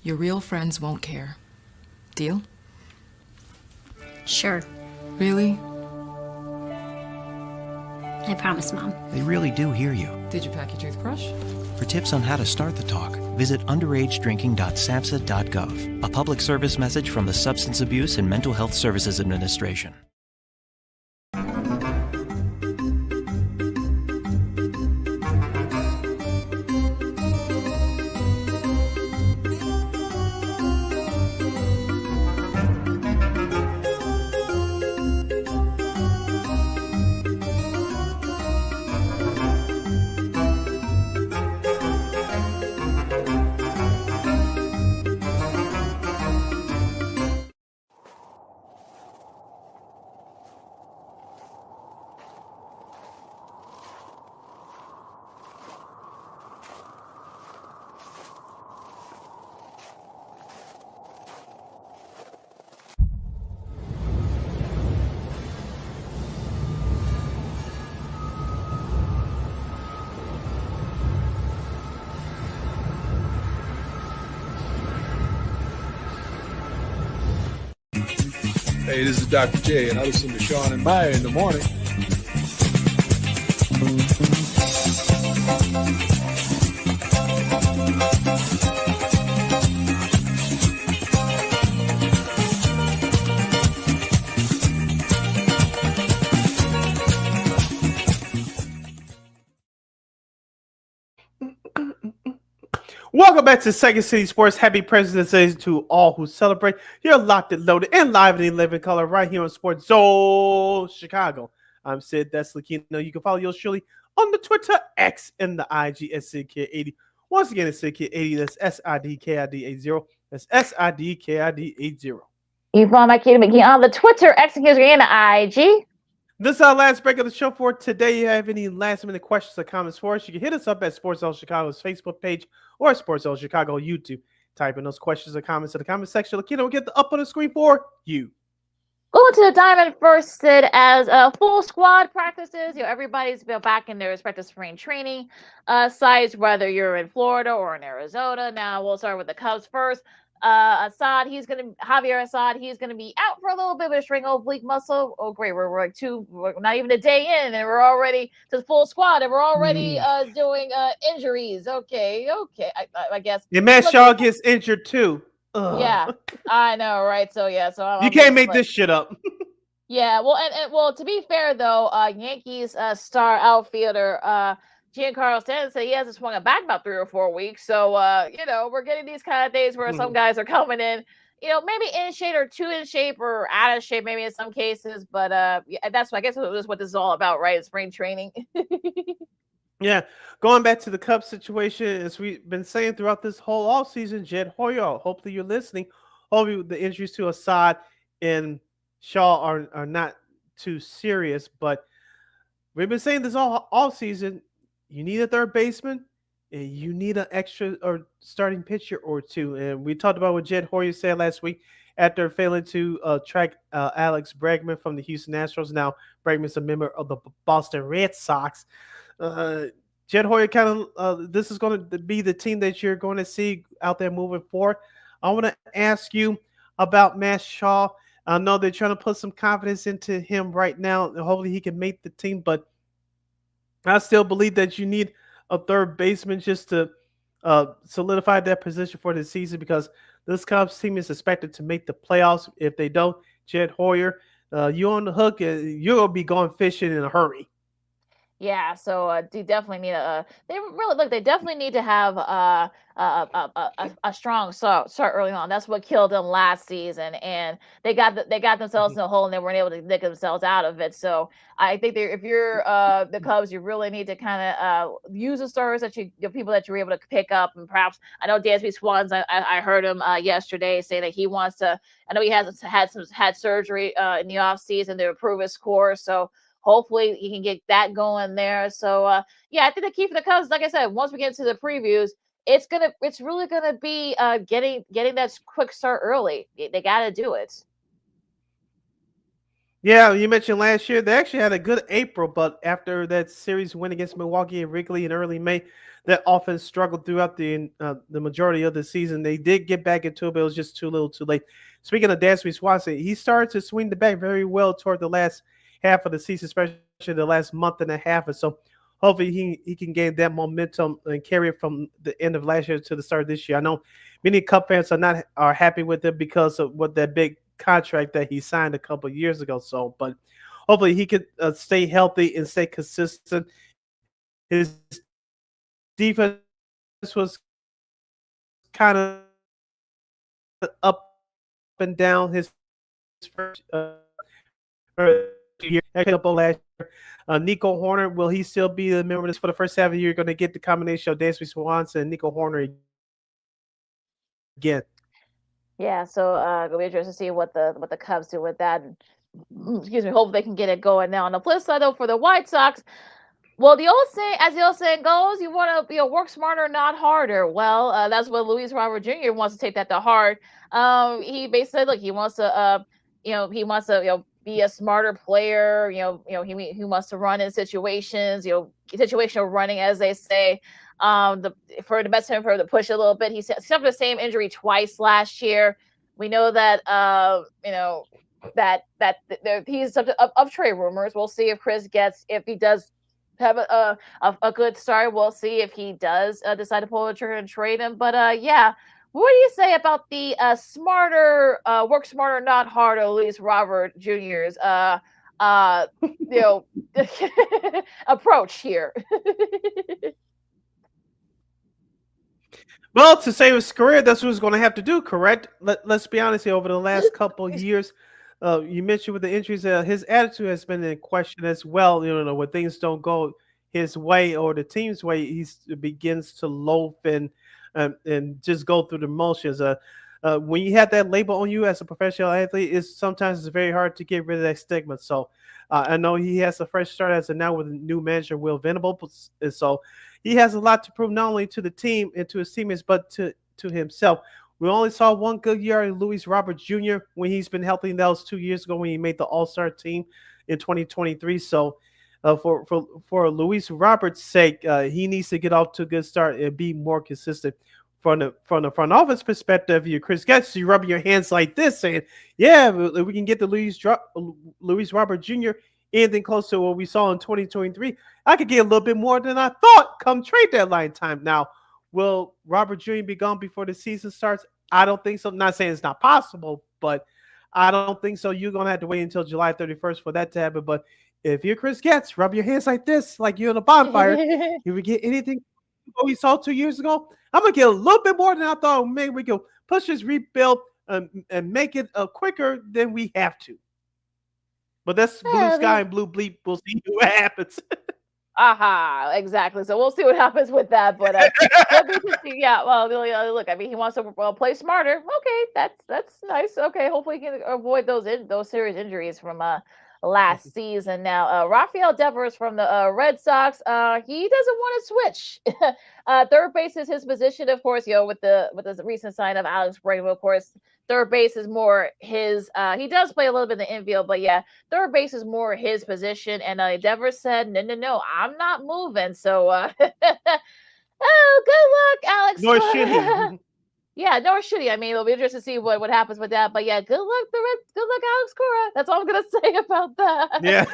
Your real friends won't care. Deal? Sure. Really? I promise, Mom. They really do hear you. Did you pack your toothbrush? For tips on how to start the talk, visit underagedrinking.samhsa.gov. A public service message from the Substance Abuse and Mental Health Services Administration. Hey, this is Dr. J, and I listen to Sean and Maya in the morning. Welcome back to Second City Sports. Happy President's Day to all who celebrate. You're locked and loaded and live in 11 color right here on Sports Zone Chicago. I'm Sid. That's Lakino. You can follow yours surely on the Twitter, X, and the IG at SidKid80. Once again, it's SidKid80. That's SIDKID80. That's SIDKID80. You can follow my kid Mickey on the Twitter, X, and the IG. This is our last break of the show for today. You have any last minute questions or comments for us? You can hit us up at Sports Zone Chicago's Facebook page or Sports Zone Chicago YouTube. Type in those questions or comments in the comment section. Look, we'll get the up on the screen for you. Going to the Diamond first, Sid, as full squad practices. Everybody's been back in their respective spring training sites, whether you're in Florida or in Arizona. Now we'll start with the Cubs first. Javier Assad, he's gonna be out for a little bit with a string oblique muscle. Oh, great, we're we're not even a day in, and we're already to the full squad, and we're already doing injuries. Okay, I guess. And Matt Shaw gets injured too. Ugh. Yeah, I know, right? So you can't make this shit up. Yeah, well, and well, to be fair though, Yankees star outfielder Giancarlo Stanton said he hasn't swung a bat about 3 or 4 weeks. So, we're getting these kind of days where some guys are coming in, maybe in shape or too in shape or out of shape, maybe in some cases. But that's what I guess what this is all about, right? It's spring training. Yeah. Going back to the Cubs situation, as we've been saying throughout this whole offseason, Jed Hoyer, hopefully you're listening. Hopefully the injuries to Assad and Shaw are not too serious. But we've been saying this all season. You need a third baseman. you need an extra or starting pitcher or two. And we talked about what Jed Hoyer said last week after failing to track Alex Bregman from the Houston Astros. Now Bregman's a member of the Boston Red Sox. Uh, Jed Hoyer kind of this is going to be the team that you're going to see out there moving forward. I want to ask you about Matt Shaw. I know they're trying to put some confidence into him right now, and hopefully he can make the team. But I still believe that you need a third baseman just to solidify that position for the season because this Cubs team is expected to make the playoffs. If they don't, Jed Hoyer, you on the hook, you're gonna be going fishing in a hurry. Yeah, so they definitely need they really look. They definitely need to have a strong start early on. That's what killed them last season, and they got themselves in a hole and they weren't able to dig themselves out of it. So I think if you're the Cubs, you really need to kind of use the stars that the people that you're able to pick up, and perhaps I know Dansby Swans. I heard him yesterday say that he wants to. I know he has had surgery in the off season to improve his score, so hopefully he can get that going there. So yeah, I think the key for the Cubs, like I said, once we get into the previews, it's really gonna be getting that quick start early. They got to do it. Yeah, you mentioned last year they actually had a good April, but after that series win against Milwaukee and Wrigley in early May, that offense struggled throughout the majority of the season. They did get back into it, but it was just too little, too late. Speaking of Dansby Swanson, he started to swing the bat very well toward the last half of the season, especially the last month and a half or so. Hopefully, he can gain that momentum and carry it from the end of last year to the start of this year. I know many Cub fans are happy with it because of what that big contract that he signed a couple of years ago. So, but hopefully he could stay healthy and stay consistent. His defense was kind of up and down his first year. Last year. Nico Horner, will he still be the member of this for the first half of the year? You're going to get the combination of Dansby Swanson and Nico Horner again. Yeah, so it'll be interesting to see what the Cubs do with that. Excuse me. Hopefully they can get it going. Now on the flip side, though, for the White Sox, well, as the old saying goes, you want to work smarter, not harder. Well, that's what Luis Robert Jr. wants to take that to heart. He basically said, look, he wants to, be a smarter player. He wants to run in situations, situational running, as they say. For the best time for him to push a little bit. He suffered the same injury twice last year. We know that he's subject of trade rumors. We'll see if he does have a good start. We'll see if he does decide to pull the trigger and trade him. But yeah, what do you say about the work smarter, not harder, Luis Robert Jr.'s approach here? Well, to save his career, that's what he's going to have to do, correct? Let's be honest here. Over the last couple of years, you mentioned with the injuries, his attitude has been in question as well. When things don't go his way or the team's way, he begins to loaf and just go through the motions. When you have that label on you as a professional athlete, it's very hard to get rid of that stigma. So I know he has a fresh start as of now with a new manager, Will Venable, and so he has a lot to prove not only to the team and to his teammates, but to himself. We only saw one good year in Luis Robert Jr. when he's been healthy. And that was 2 years ago when he made the All-Star team in 2023. So for Luis Robert's sake, he needs to get off to a good start and be more consistent. From the front office perspective, you Chris Getz, you rubbing your hands like this, saying, "Yeah, we can get the Luis Robert Jr. anything close to what we saw in 2023. I could get a little bit more than I thought come trade deadline time." Now, will Robert Jr. be gone before the season starts? I don't think so. I'm not saying it's not possible, but I don't think so. You're gonna have to wait until July 31st for that to happen. But if you're Chris Getz, rub your hands like this, like you're in a bonfire. You would get anything we saw 2 years ago. I'm gonna get a little bit more than I thought. Maybe we can push this rebuild and make it quicker than we have to. But that's blue sky and blue bleep. We'll see what happens. Aha, exactly. So we'll see what happens with that. But yeah. Well, look. I mean, he wants to play smarter. Okay, that's nice. Okay, hopefully he can avoid those serious injuries from last season. Now, Rafael Devers from the Red Sox, he doesn't want to switch. Third base is his position, of course. With the recent sign of Alex Bregman, of course, third base is more his. He does play a little bit in the infield, but yeah, third base is more his position. And Devers said, no, I'm not moving. So, oh, good luck, Alex. Nor should he. Yeah, nor should he. I mean, it'll be interesting to see what happens with that. But yeah, good luck, Alex Cora. That's all I'm gonna say about that. Yeah.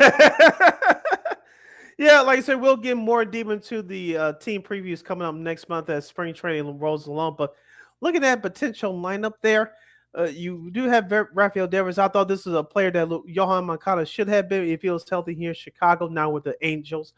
Yeah, like I said, we'll get more deep into the team previews coming up next month as spring training rolls along. But look at that potential lineup there. You do have Rafael Devers. I thought this was a player that Johan Moncada should have been if he was healthy here in Chicago, now with the Angels.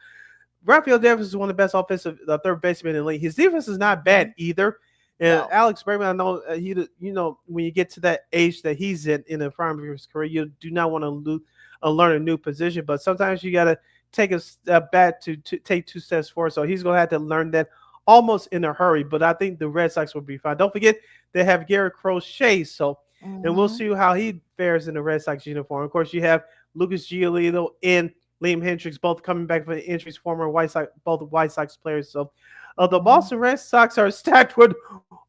Rafael Devers is one of the best offensive third basemen in the league. His defense is not bad either. And Alex Bregman, I know when you get to that age that he's in the prime of his career, you do not want to learn a new position. But sometimes you got to take a step back to take 2 steps forward. So he's going to have to learn that almost in a hurry. But I think the Red Sox will be fine. Don't forget they have Garrett Crochet. So, and we'll see how he fares in the Red Sox uniform. Of course, you have Lucas Giolito and Liam Hendricks both coming back from the injuries, former both White Sox players. So the Boston Red Sox are stacked with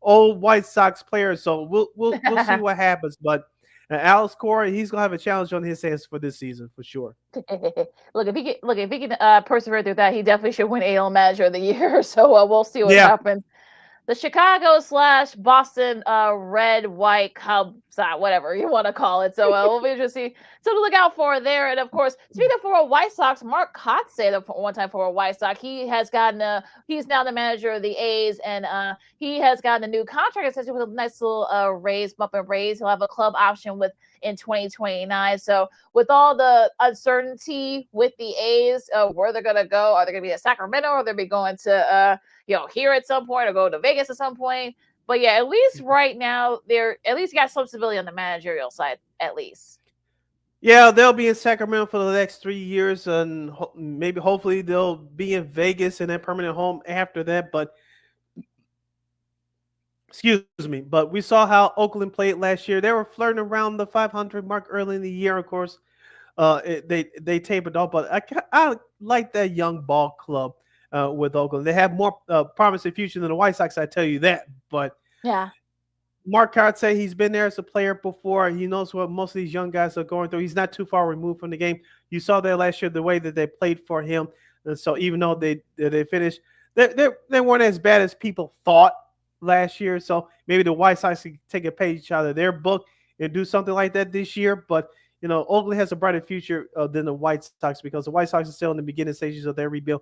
old White Sox players. So we'll see what happens. But Alex Cora, he's gonna have a challenge on his hands for this season for sure. Look, if he can persevere through that, he definitely should win AL Manager of the Year. So we'll see what happens. The Chicago/Boston red, white, Cubs, whatever you want to call it. So we'll be interested to look out for there. And of course, speaking of former White Sox, Mark Kotsay, the one-time former White Sox, he has gotten he's now the manager of the A's, and he has gotten a new contract, essentially with a nice little bump and raise. He'll have a club option in 2029. So with all the uncertainty with the A's, where they're gonna go, are they gonna be at Sacramento, or they'll be going to here at some point, or go to Vegas at some point? But yeah, at least right now they're at least got some stability on the managerial side, at least. Yeah, they'll be in Sacramento for the next 3 years, and maybe hopefully they'll be in Vegas in their permanent home after that. But excuse me, but we saw how Oakland played last year. They were flirting around the 500 mark early in the year. Of course, they tapered off, but I like that young ball club with Oakland. They have more promising future than the White Sox, I tell you that. But yeah, Mark Kotsay, he's been there as a player before. He knows what most of these young guys are going through. He's not too far removed from the game. You saw that last year, the way that they played for him. And so even though they finished, they weren't as bad as people thought last year. So maybe the White Sox can take a page out of their book and do something like that this year. But Oakland has a brighter future than the White Sox, because the White Sox are still in the beginning stages of their rebuild.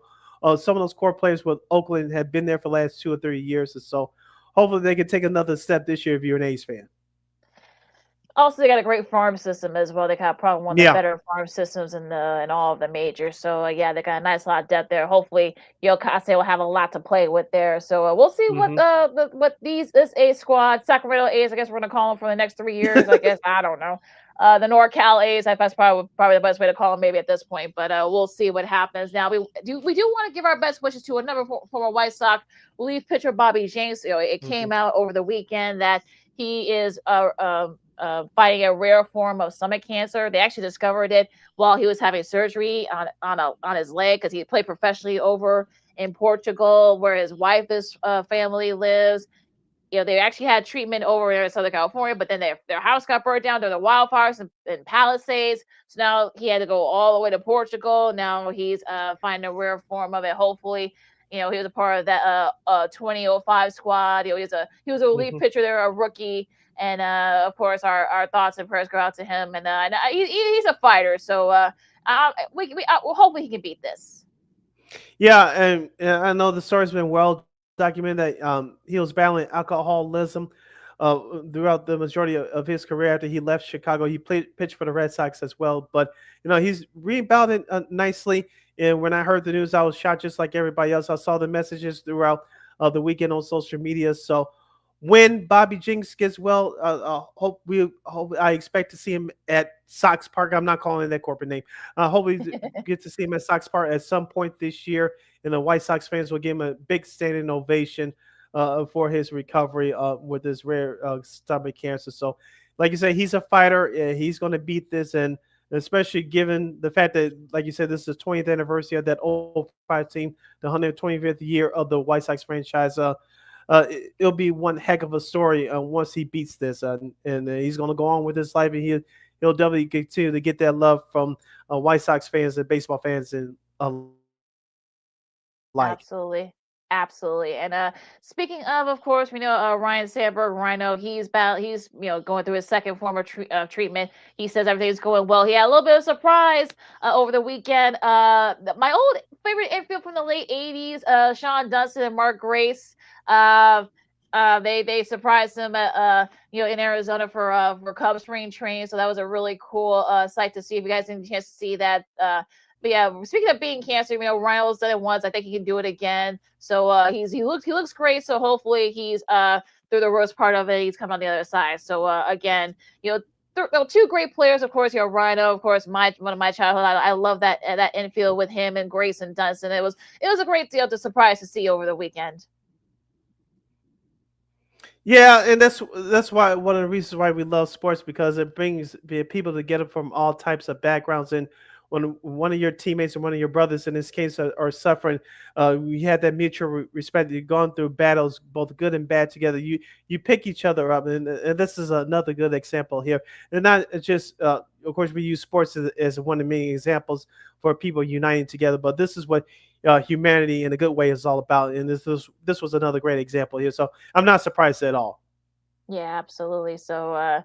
Some of those core players with Oakland have been there for the last 2 or 3 years or so. Hopefully they can take another step this year if you're an A's fan. Also, they got a great farm system as well. They got probably one of the better farm systems in all of the majors. So yeah, they got a nice lot of depth there. Hopefully, Kotsay will have a lot to play with there. So we'll see what this A's squad, Sacramento A's, I guess we're gonna call them for the next 3 years. I guess I don't know. The NorCal A's, that's probably the best way to call them maybe at this point. But we'll see what happens. Now we do want to give our best wishes to another former White Sox relief pitcher, Bobby James. It came out over the weekend that he is fighting a rare form of stomach cancer. They actually discovered it while he was having surgery on his leg, because he played professionally over in Portugal, where his wife's family lives. They actually had treatment over there in Southern California, but then their house got burnt down during the wildfires in Palisades. So now he had to go all the way to Portugal. Now he's finding a rare form of it. Hopefully, he was a part of that 2005 squad. He was a relief pitcher there, a rookie. And of course, our thoughts and prayers go out to him. And he's a fighter, so hopefully he can beat this. Yeah, and I know the story's been well documented that he was battling alcoholism throughout the majority of his career. After he left Chicago, he pitched for the Red Sox as well. But he's rebounded nicely. And when I heard the news, I was shocked, just like everybody else. I saw the messages throughout the weekend on social media. So when Bobby Jinks gets well, I expect to see him at Sox Park. I'm not calling it that corporate name. Hopefully get to see him at Sox Park at some point this year, and the White Sox fans will give him a big standing ovation for his recovery with this rare stomach cancer. So, like you say, he's a fighter. He's going to beat this, and especially given the fact that, like you said, this is the 20th anniversary of that 05 team, the 125th year of the White Sox franchise. It'll be one heck of a story once he beats this, and he's going to go on with his life, and he'll definitely continue to get that love from White Sox fans and baseball fans and like. Absolutely. Absolutely. And speaking of course, we know Ryan Sandberg, Rhino, he's going through his second form of treatment. He says everything's going well. He had a little bit of surprise over the weekend. My old favorite infield from the late 80s, Sean Dunston and Mark Grace. They surprised him at in Arizona for Cubs spring training. So that was a really cool sight to see. If you guys didn't get a chance to see that, but yeah, speaking of being cancer, Ryan's done it once. I think he can do it again. So he looks great. So hopefully he's through the worst part of it. He's come on the other side. So again, two great players, of course. Rhino, of course, one of my childhood. I love that infield with him and Grace and Dunston. It was a great deal to surprise to see over the weekend. Yeah, and that's why one of the reasons why we love sports, because it brings people together from all types of backgrounds. And when one of your teammates or one of your brothers, in this case, are suffering, we had that mutual respect. You've gone through battles, both good and bad, together. You pick each other up, and this is another good example here. And not just, of course, we use sports as one of the many examples for people uniting together, but this is what humanity in a good way is all about. And this was another great example here. So I'm not surprised at all. Yeah, absolutely. So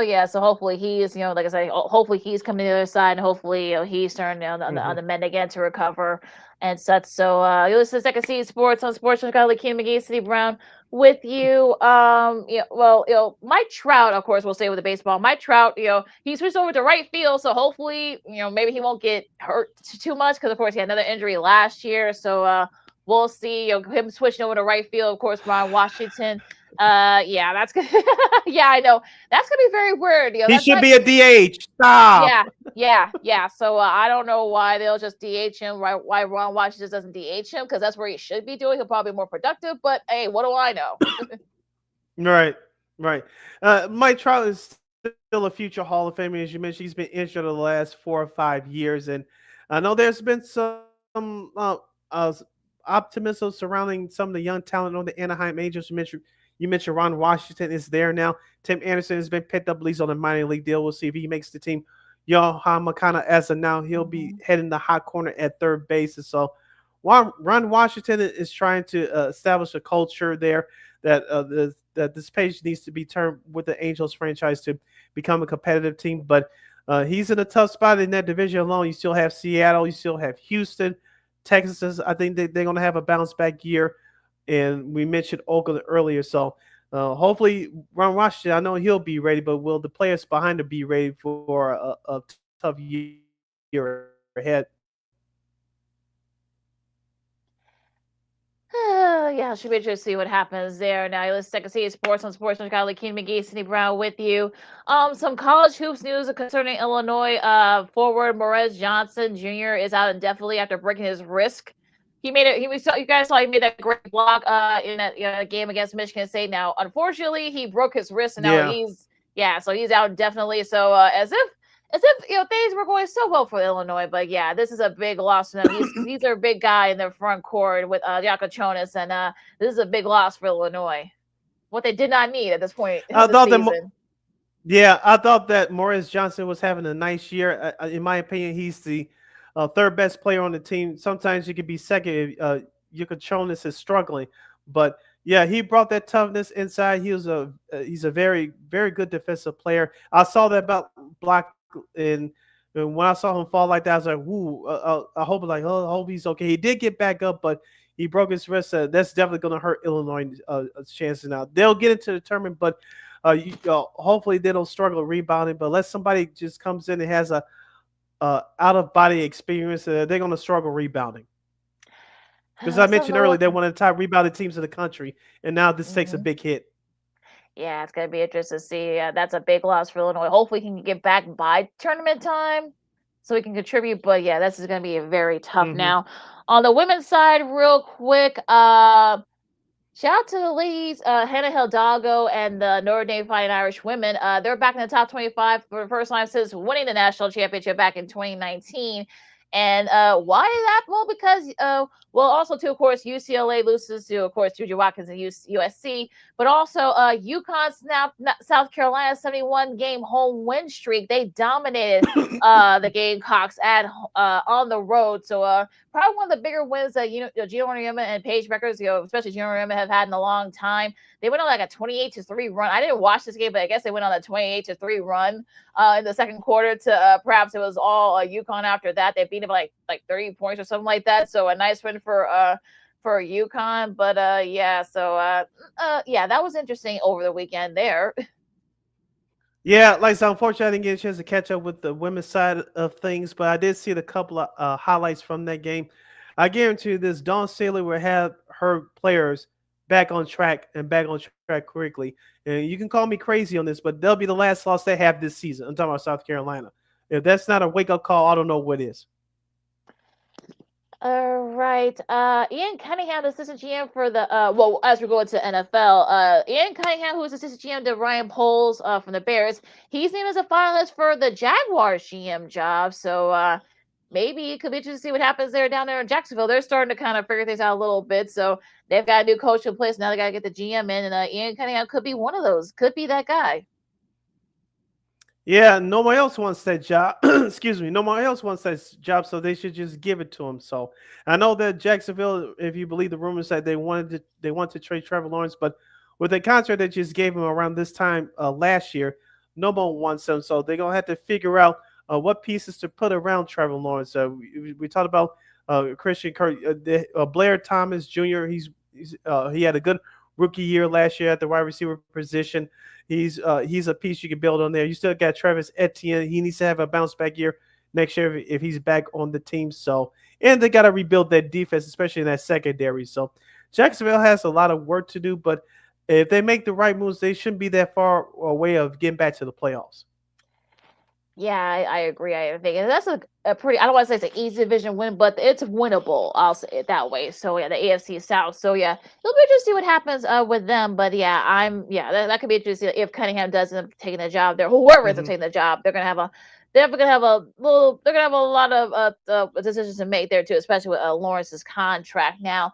yeah, so hopefully he's, like I said, hopefully he's coming to the other side, and hopefully he's starting on the mend again to recover and such. So you listen to Second City Sports on Sports with Golly King McGee, City Brown with you. Mike Trout, of course, we'll stay with the baseball. Mike Trout, he switched over to right field, so hopefully, maybe he won't get hurt too much, because of course he had another injury last year. So we'll see. Him switching over to right field, of course, Ron Washington. Yeah, that's good. Yeah, I know. That's gonna be very weird. He should be a DH. Stop. Yeah. So I don't know why they'll just DH him. Why Ron Washington doesn't DH him? Because that's where he should be doing. He'll probably be more productive. But hey, what do I know? Right. Mike Trout is still a future Hall of Famer, as you mentioned. He's been injured the last 4 or 5 years, and I know there's been some optimism surrounding some of the young talent on the Anaheim Angels. You mentioned Ron Washington is there now. Tim Anderson has been picked up, at least on a minor league deal. We'll see if he makes the team. Johan Makana, as of now, he'll be heading the hot corner at third base. And so Ron Washington is trying to establish a culture there that this page needs to be turned with the Angels franchise to become a competitive team. But he's in a tough spot in that division alone. You still have Seattle. You still have Houston, Texas. I think they're going to have a bounce back year. And we mentioned Oakland earlier. So hopefully Ron Washington, I know he'll be ready, but will the players behind him be ready for a tough year ahead? Yeah, should be interesting to see what happens there. Now, let's take a see sports on Sports with Golly King McGee, Sidney Brown with you. Some college hoops news concerning Illinois. Forward Morez Johnson Jr. is out indefinitely after breaking his wrist. You guys saw he made that great block in that game against Michigan State. Now, unfortunately, he broke his wrist, and now so he's out indefinitely. So as if things were going so well for Illinois, but yeah, this is a big loss for them. He's their big guy in their front court with Yakachonis, and this is a big loss for Illinois. What they did not need at this point in the season. I thought that Morris Johnson was having a nice year. In my opinion, he's the third best player on the team. Sometimes you could be second if Yakachonis is struggling, but yeah, he brought that toughness inside. He's a very, very good defensive player. I saw that about block. And when I saw him fall like that, I was like, "Woo!" I hope he's okay. He did get back up, but he broke his wrist. That's definitely going to hurt Illinois' chances. Now they'll get into the tournament, but hopefully they don't struggle rebounding. But unless somebody just comes in and has a out of body experience, they're going to struggle rebounding. Because I mentioned earlier, they're one of the top rebounding teams in the country, and now this takes a big hit. Yeah, it's going to be interesting to see. That's a big loss for Illinois. Hopefully, he can get back by tournament time so he can contribute. But yeah, this is going to be very tough now. On the women's side, real quick, Shout out to the ladies, Hannah Hidalgo and the Notre Dame Fighting Irish women. They're back in the top 25 for the first time since winning the national championship back in 2019. And why is that? Well, because also too, of course, UCLA loses to, of course, Juju Watkins and USC, but also UConn snapped South Carolina 71 game home win streak. They dominated the Gamecocks at on the road. So probably one of the bigger wins that Gino Auriemma and Paige Beckers, especially Gino Auriemma, have had in a long time. They went on like a 28-3 run. I didn't watch this game, but I guess they went on a 28-3 run in the second quarter to perhaps it was all UConn after that. They beat them like 30 points or something like that. So a nice win for UConn. But yeah, so yeah, that was interesting over the weekend there. Yeah, like so unfortunately I didn't get a chance to catch up with the women's side of things, but I did see a couple of highlights from that game. I guarantee you this, Dawn Staley will have her players back on track quickly. And you can call me crazy on this, but they'll be the last loss they have this season. I'm talking about South Carolina. If that's not a wake-up call, I don't know what is. All right. Ian Cunningham, the assistant GM for the as we go into NFL, Ian Cunningham, who is assistant GM to Ryan Poles from the Bears, he's named as a finalist for the Jaguars GM job. So maybe it could be interesting to see what happens down there in Jacksonville. They're starting to kind of figure things out a little bit. So they've got a new coach in place. Now they got to get the GM in, and Ian Cunningham could be one of those. Could be that guy. Yeah, nobody else wants that job. Excuse me, nobody else wants that job, so they should just give it to him. So I know that Jacksonville, if you believe the rumors, that they want to trade Trevor Lawrence, but with the contract they just gave him around this time last year, no one wants him. So they're gonna have to figure out what pieces to put around Trevor Lawrence. We talked about Christian Kirk, Blair Thomas Jr. He had a good rookie year last year at the wide receiver position. He's a piece you can build on there. You still got Travis Etienne. He needs to have a bounce back year next year if he's back on the team. So, and they got to rebuild that defense, especially in that secondary. So Jacksonville has a lot of work to do, but if they make the right moves, they shouldn't be that far away of getting back to the playoffs. Yeah, I agree. I think that's a pretty, I don't want to say it's an easy division win, but it's winnable. I'll say it that way. So yeah, the AFC South. So yeah, it'll be interesting to see what happens with them. But yeah, that could be interesting if Cunningham doesn't take the job there. Whoever ends up taking the job, they're gonna have a lot of decisions to make there too, especially with Lawrence's contract. Now,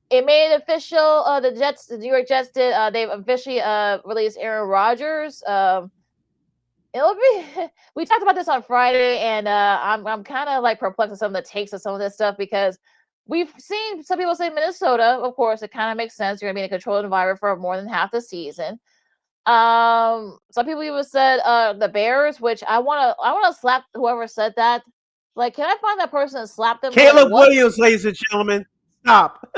it made it official. The New York Jets did. They've officially released Aaron Rodgers. It'll be. We talked about this on Friday, and I'm kind of like perplexed with some of the takes of some of this stuff because we've seen some people say Minnesota. Of course, it kind of makes sense. You're gonna be in a controlled environment for more than half the season. Some people even said the Bears, which I wanna slap whoever said that. Like, can I find that person and slap them? Caleb Williams, ladies and gentlemen, stop.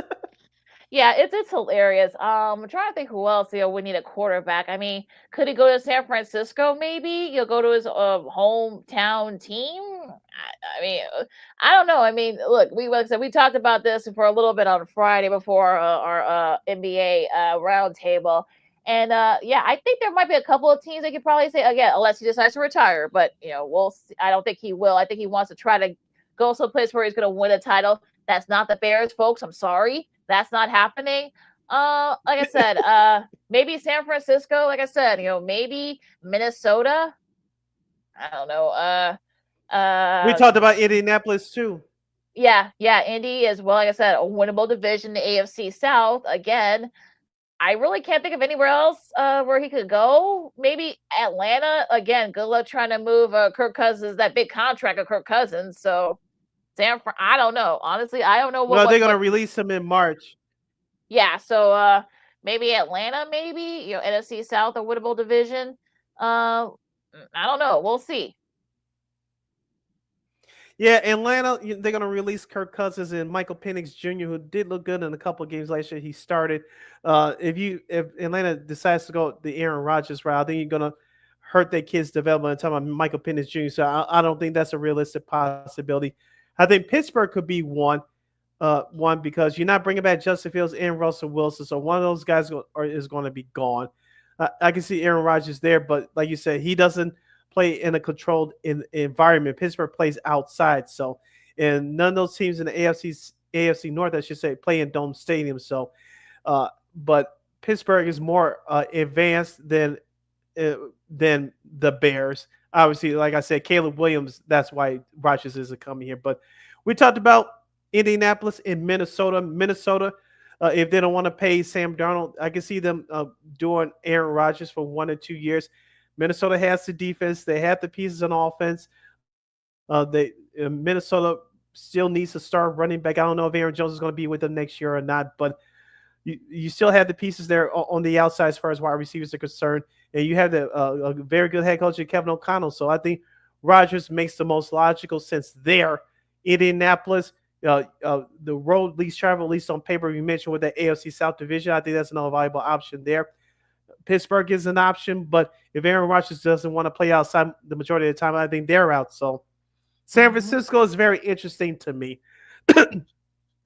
Yeah, it's hilarious. I'm trying to think who else would need a quarterback. I mean, could he go to San Francisco? Maybe he'll go to his hometown team. I mean, I don't know. I mean, look, like I said, we talked about this for a little bit on Friday before our NBA roundtable, and yeah, I think there might be a couple of teams they could probably say again, unless he decides to retire. But we'll see. I don't think he will. I think he wants to try to go someplace where he's going to win a title. That's not the Bears, folks. I'm sorry. That's not happening. Like I said, maybe San Francisco, like I said, maybe Minnesota. I don't know. We talked about Indianapolis too. Yeah, Indy as well. Like I said, a winnable division, the AFC South. Again, I really can't think of anywhere else where he could go. Maybe Atlanta. Again, good luck trying to move Kirk Cousins, that big contract of Kirk Cousins. So I don't know. Honestly, I don't know what. Well, they're going to release him in March. Yeah, so maybe Atlanta, maybe NFC South, a winnable division. I don't know. We'll see. Yeah, Atlanta, they're going to release Kirk Cousins and Michael Penix Jr., who did look good in a couple of games last year. He started. If Atlanta decides to go the Aaron Rodgers route, I think you're going to hurt their kids' development. I'm talking about Michael Penix Jr., so I don't think that's a realistic possibility. I think Pittsburgh could be one because you're not bringing back Justin Fields and Russell Wilson, so one of those guys is going to be gone. I can see Aaron Rodgers there, but like you said, he doesn't play in a controlled environment. Pittsburgh plays outside, so and none of those teams in the AFC North, I should say, play in dome stadiums. So but Pittsburgh is more advanced than the Bears. Obviously, like I said, Caleb Williams. That's why Rogers isn't coming here. But we talked about Indianapolis and Minnesota. Minnesota, if they don't want to pay Sam Darnold, I can see them doing Aaron Rodgers for 1 or 2 years. Minnesota has the defense. They have the pieces on offense. Minnesota still needs to start running back. I don't know if Aaron Jones is going to be with them next year or not, but you still have the pieces there on the outside as far as wide receivers are concerned, and you have a very good head coach, Kevin O'Connell. So I think Rodgers makes the most logical sense there. Indianapolis, the road least travel, at least on paper, you mentioned with the AFC South division. I think that's another valuable option there. Pittsburgh is an option, but if Aaron Rodgers doesn't want to play outside the majority of the time, I think they're out. So San Francisco is very interesting to me.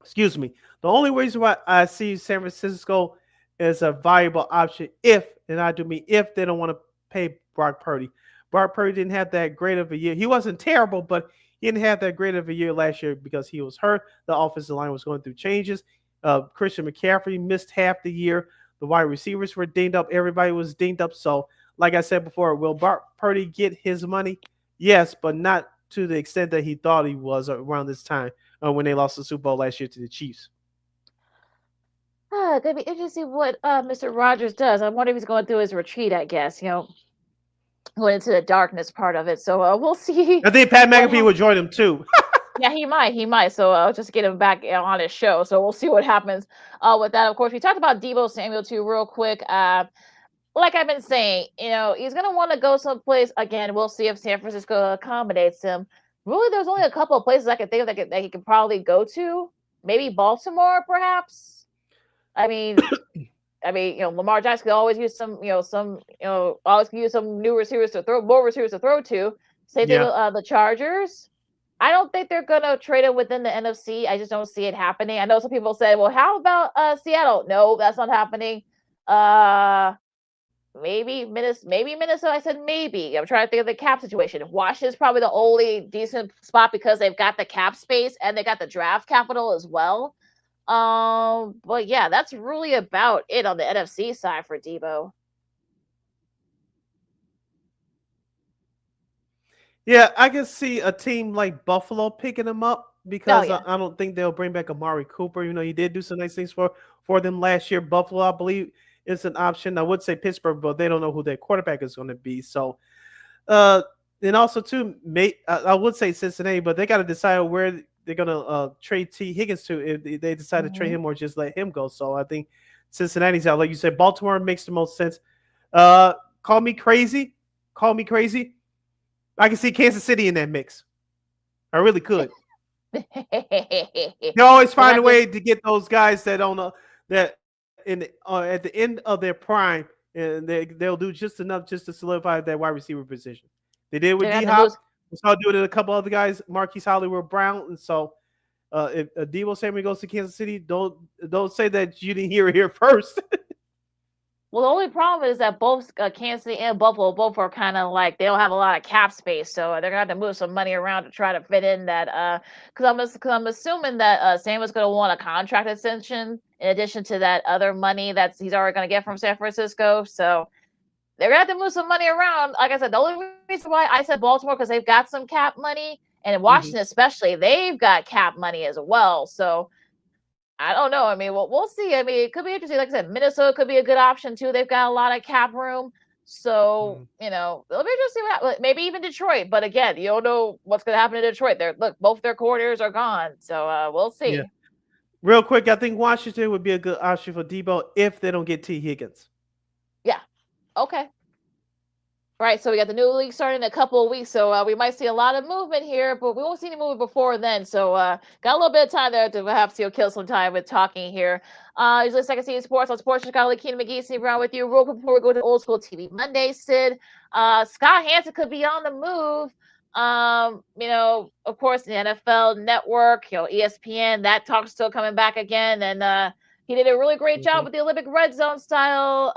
Excuse me. The only reason why I see San Francisco as a viable option if they don't want to pay Brock Purdy. Brock Purdy didn't have that great of a year. He wasn't terrible, but he didn't have that great of a year last year because he was hurt. The offensive line was going through changes. Christian McCaffrey missed half the year. The wide receivers were dinged up. Everybody was dinged up. So, like I said before, will Brock Purdy get his money? Yes, but not to the extent that he thought he was around this time when they lost the Super Bowl last year to the Chiefs. It's gonna be interesting what Mr. Rogers does. I wonder if he's going through his retreat. I guess going into the darkness part of it. So we'll see. I think Pat McAfee would join him too. Yeah, he might. So I'll just get him back on his show. So we'll see what happens with that. Of course, we talked about Deebo Samuel too, real quick. Like I've been saying, he's gonna want to go someplace. Again, we'll see if San Francisco accommodates him. Really, there's only a couple of places I can think of that he could probably go to. Maybe Baltimore, perhaps. I mean, Lamar Jackson could always use always use some new receivers to throw, more receivers to throw to. Same thing with the Chargers. I don't think they're gonna trade him within the NFC. I just don't see it happening. I know some people say, "Well, how about Seattle?" No, that's not happening. Maybe Minnesota. I said maybe. I'm trying to think of the cap situation. Washington's probably the only decent spot because they've got the cap space and they got the draft capital as well. But yeah, that's really about it on the NFC side for Deebo. Yeah, I can see a team like Buffalo picking him up because I don't think they'll bring back Amari Cooper. He did do some nice things for them last year. Buffalo, I believe, is an option. I would say Pittsburgh, but they don't know who their quarterback is going to be. So, and also too, I would say Cincinnati, but they got to decide where they're going to trade T. Higgins to if they decide to trade him or just let him go. So I think Cincinnati's out. Like you said, Baltimore makes the most sense. Call me crazy. I can see Kansas City in that mix. I really could. They always find a way to get those guys that don't know that at the end of their prime, and they'll do just enough just to solidify that wide receiver position. They did with D-Hop. We saw do it with a couple other guys, Marquise Hollywood Brown, and so if Deebo Samuel goes to Kansas City, don't say that you didn't hear it here first. Well, the only problem is that both Kansas City and Buffalo both are kind of like they don't have a lot of cap space, so they're gonna have to move some money around to try to fit in that. Because I'm assuming that Sam was gonna want a contract extension in addition to that other money that he's already gonna get from San Francisco. So they're gonna have to move some money around. Like I said, the only reason why I said Baltimore because they've got some cap money, and in Washington especially, they've got cap money as well. So. I don't know. I mean, we'll see. I mean, it could be interesting. Like I said, Minnesota could be a good option too. They've got a lot of cap room. So, it'll be interesting. Maybe even Detroit. But again, you don't know what's going to happen in Detroit. Both their coordinators are gone. So we'll see. Yeah. Real quick, I think Washington would be a good option for Deebo if they don't get T. Higgins. Yeah. Okay. All right, so we got the new league starting in a couple of weeks, so we might see a lot of movement here, but we won't see any movement before then. So got a little bit of time there to perhaps kill some time with talking here. Usually Second City Sports on Sports Chicago. Keenan McGee, Steve Brown with you. Real quick before we go to Old School TV Monday, Sid. Scott Hanson could be on the move. Of course, the NFL Network, ESPN, that talk's still coming back again, and he did a really great job with the Olympic Red Zone style,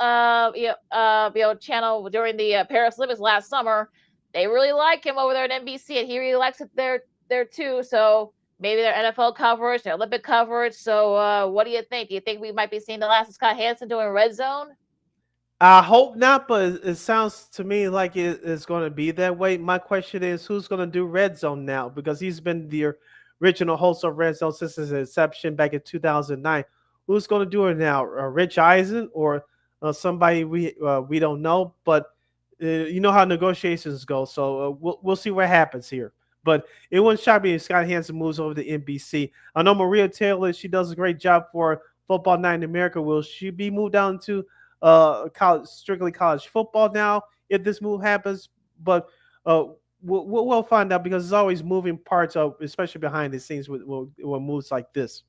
channel during the Paris Olympics last summer. They really like him over there at NBC, and he really likes it there too. So maybe their NFL coverage, their Olympic coverage. So, what do you think? Do you think we might be seeing the last of Scott Hanson doing Red Zone? I hope not, but it sounds to me like it's going to be that way. My question is, who's going to do Red Zone now? Because he's been the original host of Red Zone since its inception back in 2009. Who's going to do it now? Rich Eisen or somebody we don't know? But you know how negotiations go, so we'll see what happens here. But it wouldn't shock me if Scott Hanson moves over to NBC. I know Maria Taylor; she does a great job for Football Night in America. Will she be moved down to strictly college football now if this move happens? But we'll find out because there's always moving parts of, especially behind the scenes with moves like this.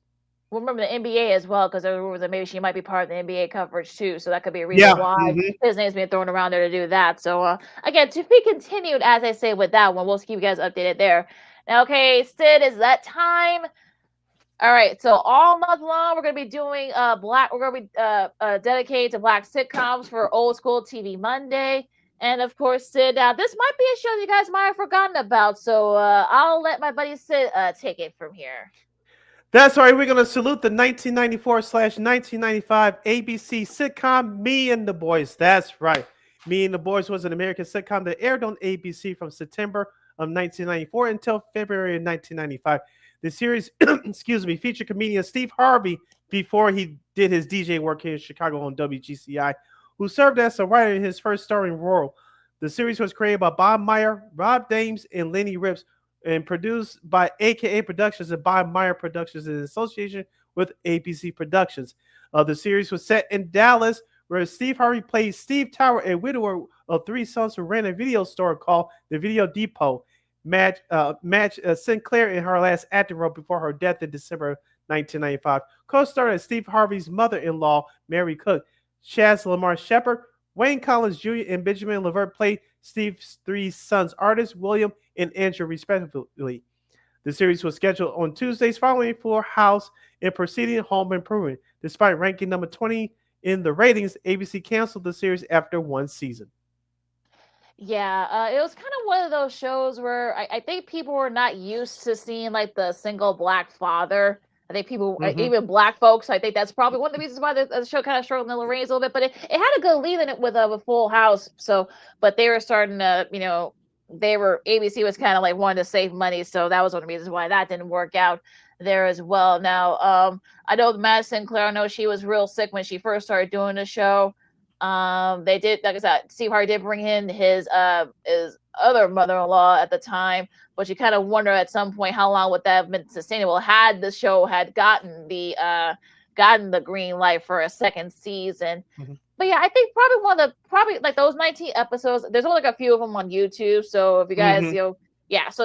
We'll remember the NBA as well, because there were rumors that maybe she might be part of the NBA coverage too. So that could be a reason why his name's being thrown around there to do that. So again, to be continued, as I say, with that one. We'll keep you guys updated there. Now, okay, Sid, is that time? All right, so all month long we're gonna be doing we're gonna be dedicated to Black sitcoms for Old School TV Monday. And of course, Sid, this might be a show you guys might have forgotten about. So I'll let my buddy Sid take it from here. That's right. We're going to salute the 1994/1995 ABC sitcom Me and the Boys. That's right. Me and the Boys was an American sitcom that aired on ABC from September of 1994 until February of 1995. The series, featured comedian Steve Harvey before he did his DJ work here in Chicago on WGCI, who served as a writer in his first starring role. The series was created by Bob Meyer, Rob Dames, and Lenny Rips, and produced by AKA Productions and Bob Meyer Productions in association with ABC Productions. The series was set in Dallas, where Steve Harvey played Steve Tower, a widower of three sons who ran a video store called The Video Depot. Madge Sinclair in her last acting role before her death in December 1995. Co-starred as Steve Harvey's mother-in-law, Mary Cook. Chaz Lamar Shepard, Wayne Collins Jr., and Benjamin Levert played Steve's three sons, Artis, William, and Andrew, respectively. The series was scheduled on Tuesdays following Full House and preceding Home Improvement. Despite ranking number 20 in the ratings, ABC canceled the series after one season. Yeah, it was kind of one of those shows where I think people were not used to seeing like the single Black father. I think people, even Black folks, I think that's probably one of the reasons why the show kind of struggled in the ratings a little bit. But it had a good lead in it with Full House. So, but they were starting to, ABC was kind of like wanting to save money. So that was one of the reasons why that didn't work out there as well. Now, I know Madge Sinclair, I know she was real sick when she first started doing the show. They did, like I said, Steve Harvey did bring in his other mother-in-law at the time, but you kind of wonder at some point how long would that have been sustainable had the show had gotten the green light for a second season. But yeah, I think probably like those 19 episodes, there's only like a few of them on YouTube. So if you guys, so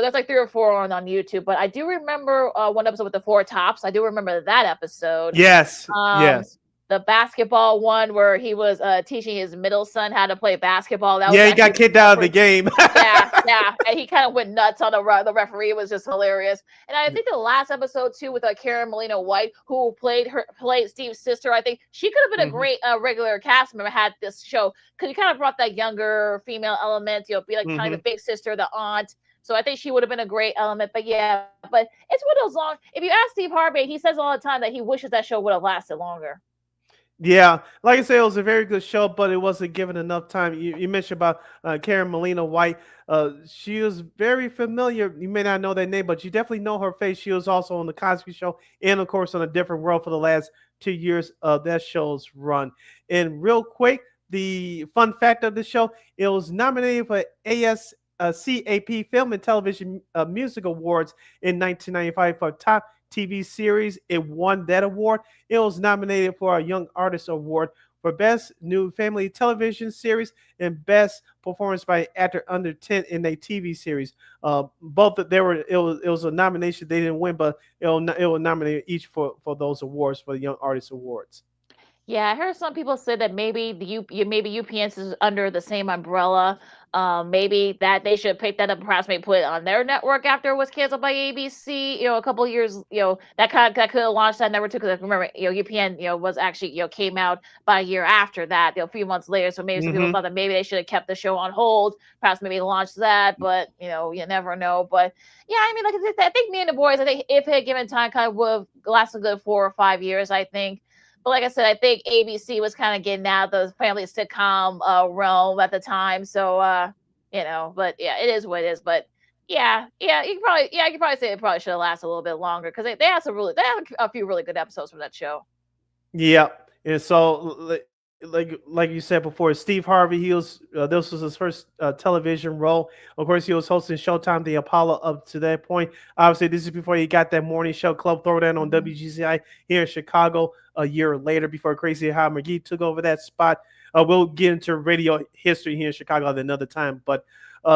there's like 3 or 4 on YouTube. But I do remember one episode with the 4 Tops. I do remember that episode. Yes. Yes. The basketball one where he was teaching his middle son how to play basketball. He got kicked out of the game. yeah, and he kind of went nuts on the referee. It was just hilarious. And I think the last episode too with Karen Molina White, who played Steve's sister. I think she could have been a great regular cast member had this show, because he kind of brought that younger female element. Be like kind of the big sister, the aunt. So I think she would have been a great element. But yeah, but it's one of those long. If you ask Steve Harvey, he says all the time that he wishes that show would have lasted longer. Yeah, like I said, it was a very good show, but it wasn't given enough time. You mentioned about Karen Molina White. She was very familiar. You may not know that name, but you definitely know her face. She was also on The Cosby Show and, of course, on A Different World for the last 2 years of that show's run. And real quick, the fun fact of the show, it was nominated for ASCAP Film and Television Music Awards in 1995 for Top TV Series. It won that award. It was nominated for a Young Artist Award for Best New Family Television Series and Best Performance by Actor Under 10 in a TV Series. Both it was a nomination. They didn't win, but it will nominate each for those awards for the Young Artist Awards. Yeah, I heard some people say that maybe maybe UPN is under the same umbrella. Maybe that they should pick that up and perhaps maybe put it on their network after it was canceled by ABC. A couple of years, that could have launched that network too. Because remember, UPN, was actually came out by a year after that, a few months later. So maybe some people Mm-hmm. thought that maybe they should have kept the show on hold, perhaps maybe launch that. But you never know. But yeah, I mean, like I think Me and the Boys, I think if it had given time, kind of would have lasted a good 4 or 5 years. I think. But like I said, I think ABC was kind of getting out of the family sitcom realm at the time. So but yeah, it is what it is. But yeah, you can probably say it probably should have lasted a little bit longer because they had they had a few really good episodes from that show. Yeah, and so like you said before, Steve Harvey, he was this was his first television role. Of course, he was hosting Showtime, the Apollo, up to that point. Obviously, this is before he got that morning show Club Throwdown on WGCI here in Chicago a year later, before Crazy How McGee took over that spot. We'll get into radio history here in Chicago at another time, but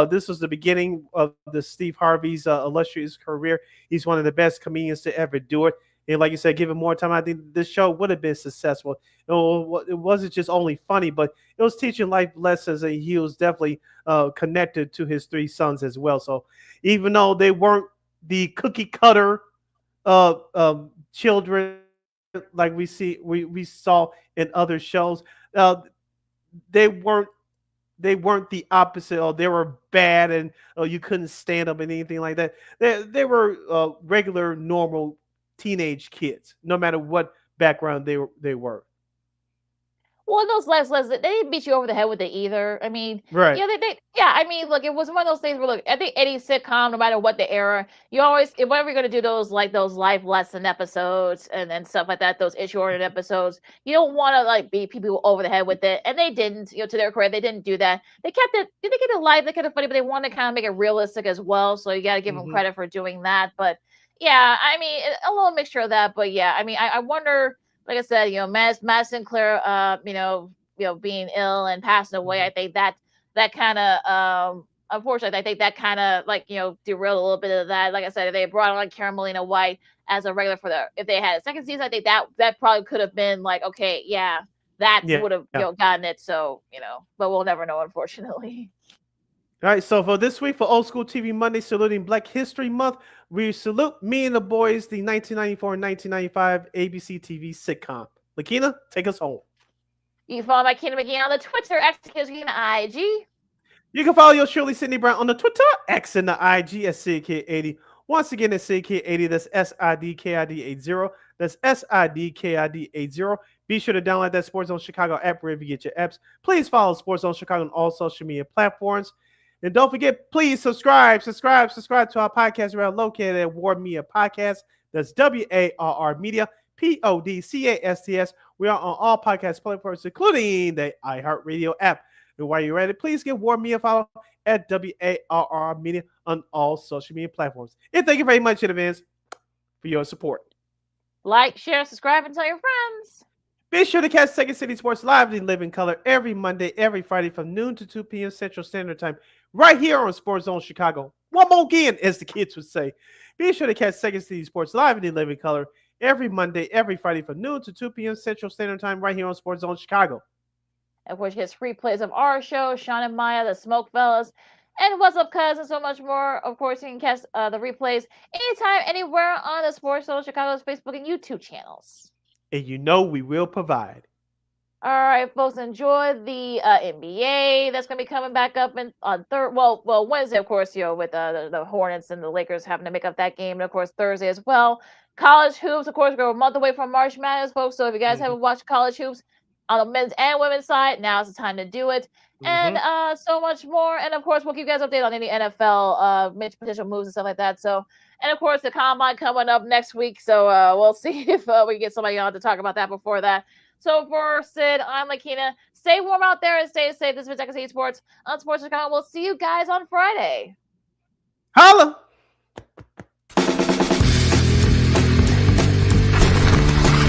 this was the beginning of the Steve Harvey's illustrious career. He's one of the best comedians to ever do it. And like you said, given more time, I think this show would have been successful. It wasn't just only funny, but it was teaching life lessons, and he was definitely connected to his three sons as well. So even though they weren't the cookie cutter children like we saw in other shows, they weren't the opposite, or they were bad and you couldn't stand them and anything like that. They were regular, normal teenage kids, no matter what background they were. Well, those lessons, they didn't beat you over the head with it either. I mean, Right. I mean, look, it was one of those things where, look, I think any sitcom, no matter what the era, you always, whenever you're going to do those, like those life lesson episodes and stuff like that, those issue-oriented episodes, you don't want to, like, beat people over the head with it. And they didn't, to their credit, they didn't do that. They kept it light, they kept it funny, but they wanted to kind of make it realistic as well. So you got to give them credit for doing that. But yeah, I mean, a little mixture of that. But yeah, I mean, I wonder, like I said, Matt Sinclair, being ill and passing away. I think that kind of, unfortunately, I think that kind of derailed a little bit of that. Like I said, if they brought on Carmelina White as a regular if they had a second season, I think that probably could have been like, okay, yeah, that would have gotten it. So but we'll never know, unfortunately. All right, so for this week, for Old School TV Monday, saluting Black History Month, we salute Me and the Boys, the 1994-1995 ABC TV sitcom. Lakina, take us home. You can follow my Kina McGee on the Twitter, X, IG. You can follow your Shirley Sydney Brown on the Twitter, X, and the IG at SidKid80. Once again, it's SidKid80. That's SIDKID80. That's SIDKID80. Be sure to download that Sports Zone Chicago app wherever you get your apps. Please follow Sports Zone Chicago on all social media platforms. And don't forget, please subscribe to our podcast. We are located at War Media Podcast. That's WARR Media, PODCASTS. We are on all podcast platforms, including the iHeartRadio app. And while you're at it, please give War Media a follow at WARR Media on all social media platforms. And thank you very much in advance for your support. Like, share, subscribe, and tell your friends. Be sure to catch Second City Sports live in living color every Monday, every Friday from noon to 2 p.m. Central Standard Time, right here on Sports Zone Chicago. One more again, as the kids would say. Be sure to catch Second City Sports live in living color every Monday, every Friday from noon to 2 p.m. Central Standard Time, right here on Sports Zone Chicago. Of course, his replays of our show, Sean and Maya, the Smoke Fellas, and What's Up, Cuz, and so much more. Of course, you can catch the replays anytime, anywhere on the Sports Zone Chicago's Facebook and YouTube channels. And we will provide. All right, folks, enjoy the NBA. That's going to be coming back up on Wednesday, of course, with the Hornets and the Lakers having to make up that game. And, of course, Thursday as well. College hoops, of course, we're a month away from March Madness, folks. So if you guys haven't watched college hoops on the men's and women's side, now's the time to do it. And so much more. And, of course, we'll keep you guys updated on any NFL potential moves and stuff like that. So, and, of course, the Combine coming up next week. So we'll see if we can get somebody on to talk about that before that. So for Sid, I'm Lakina. Stay warm out there and stay safe. This is Second City Sports on Sports Chicago. We'll see you guys on Friday.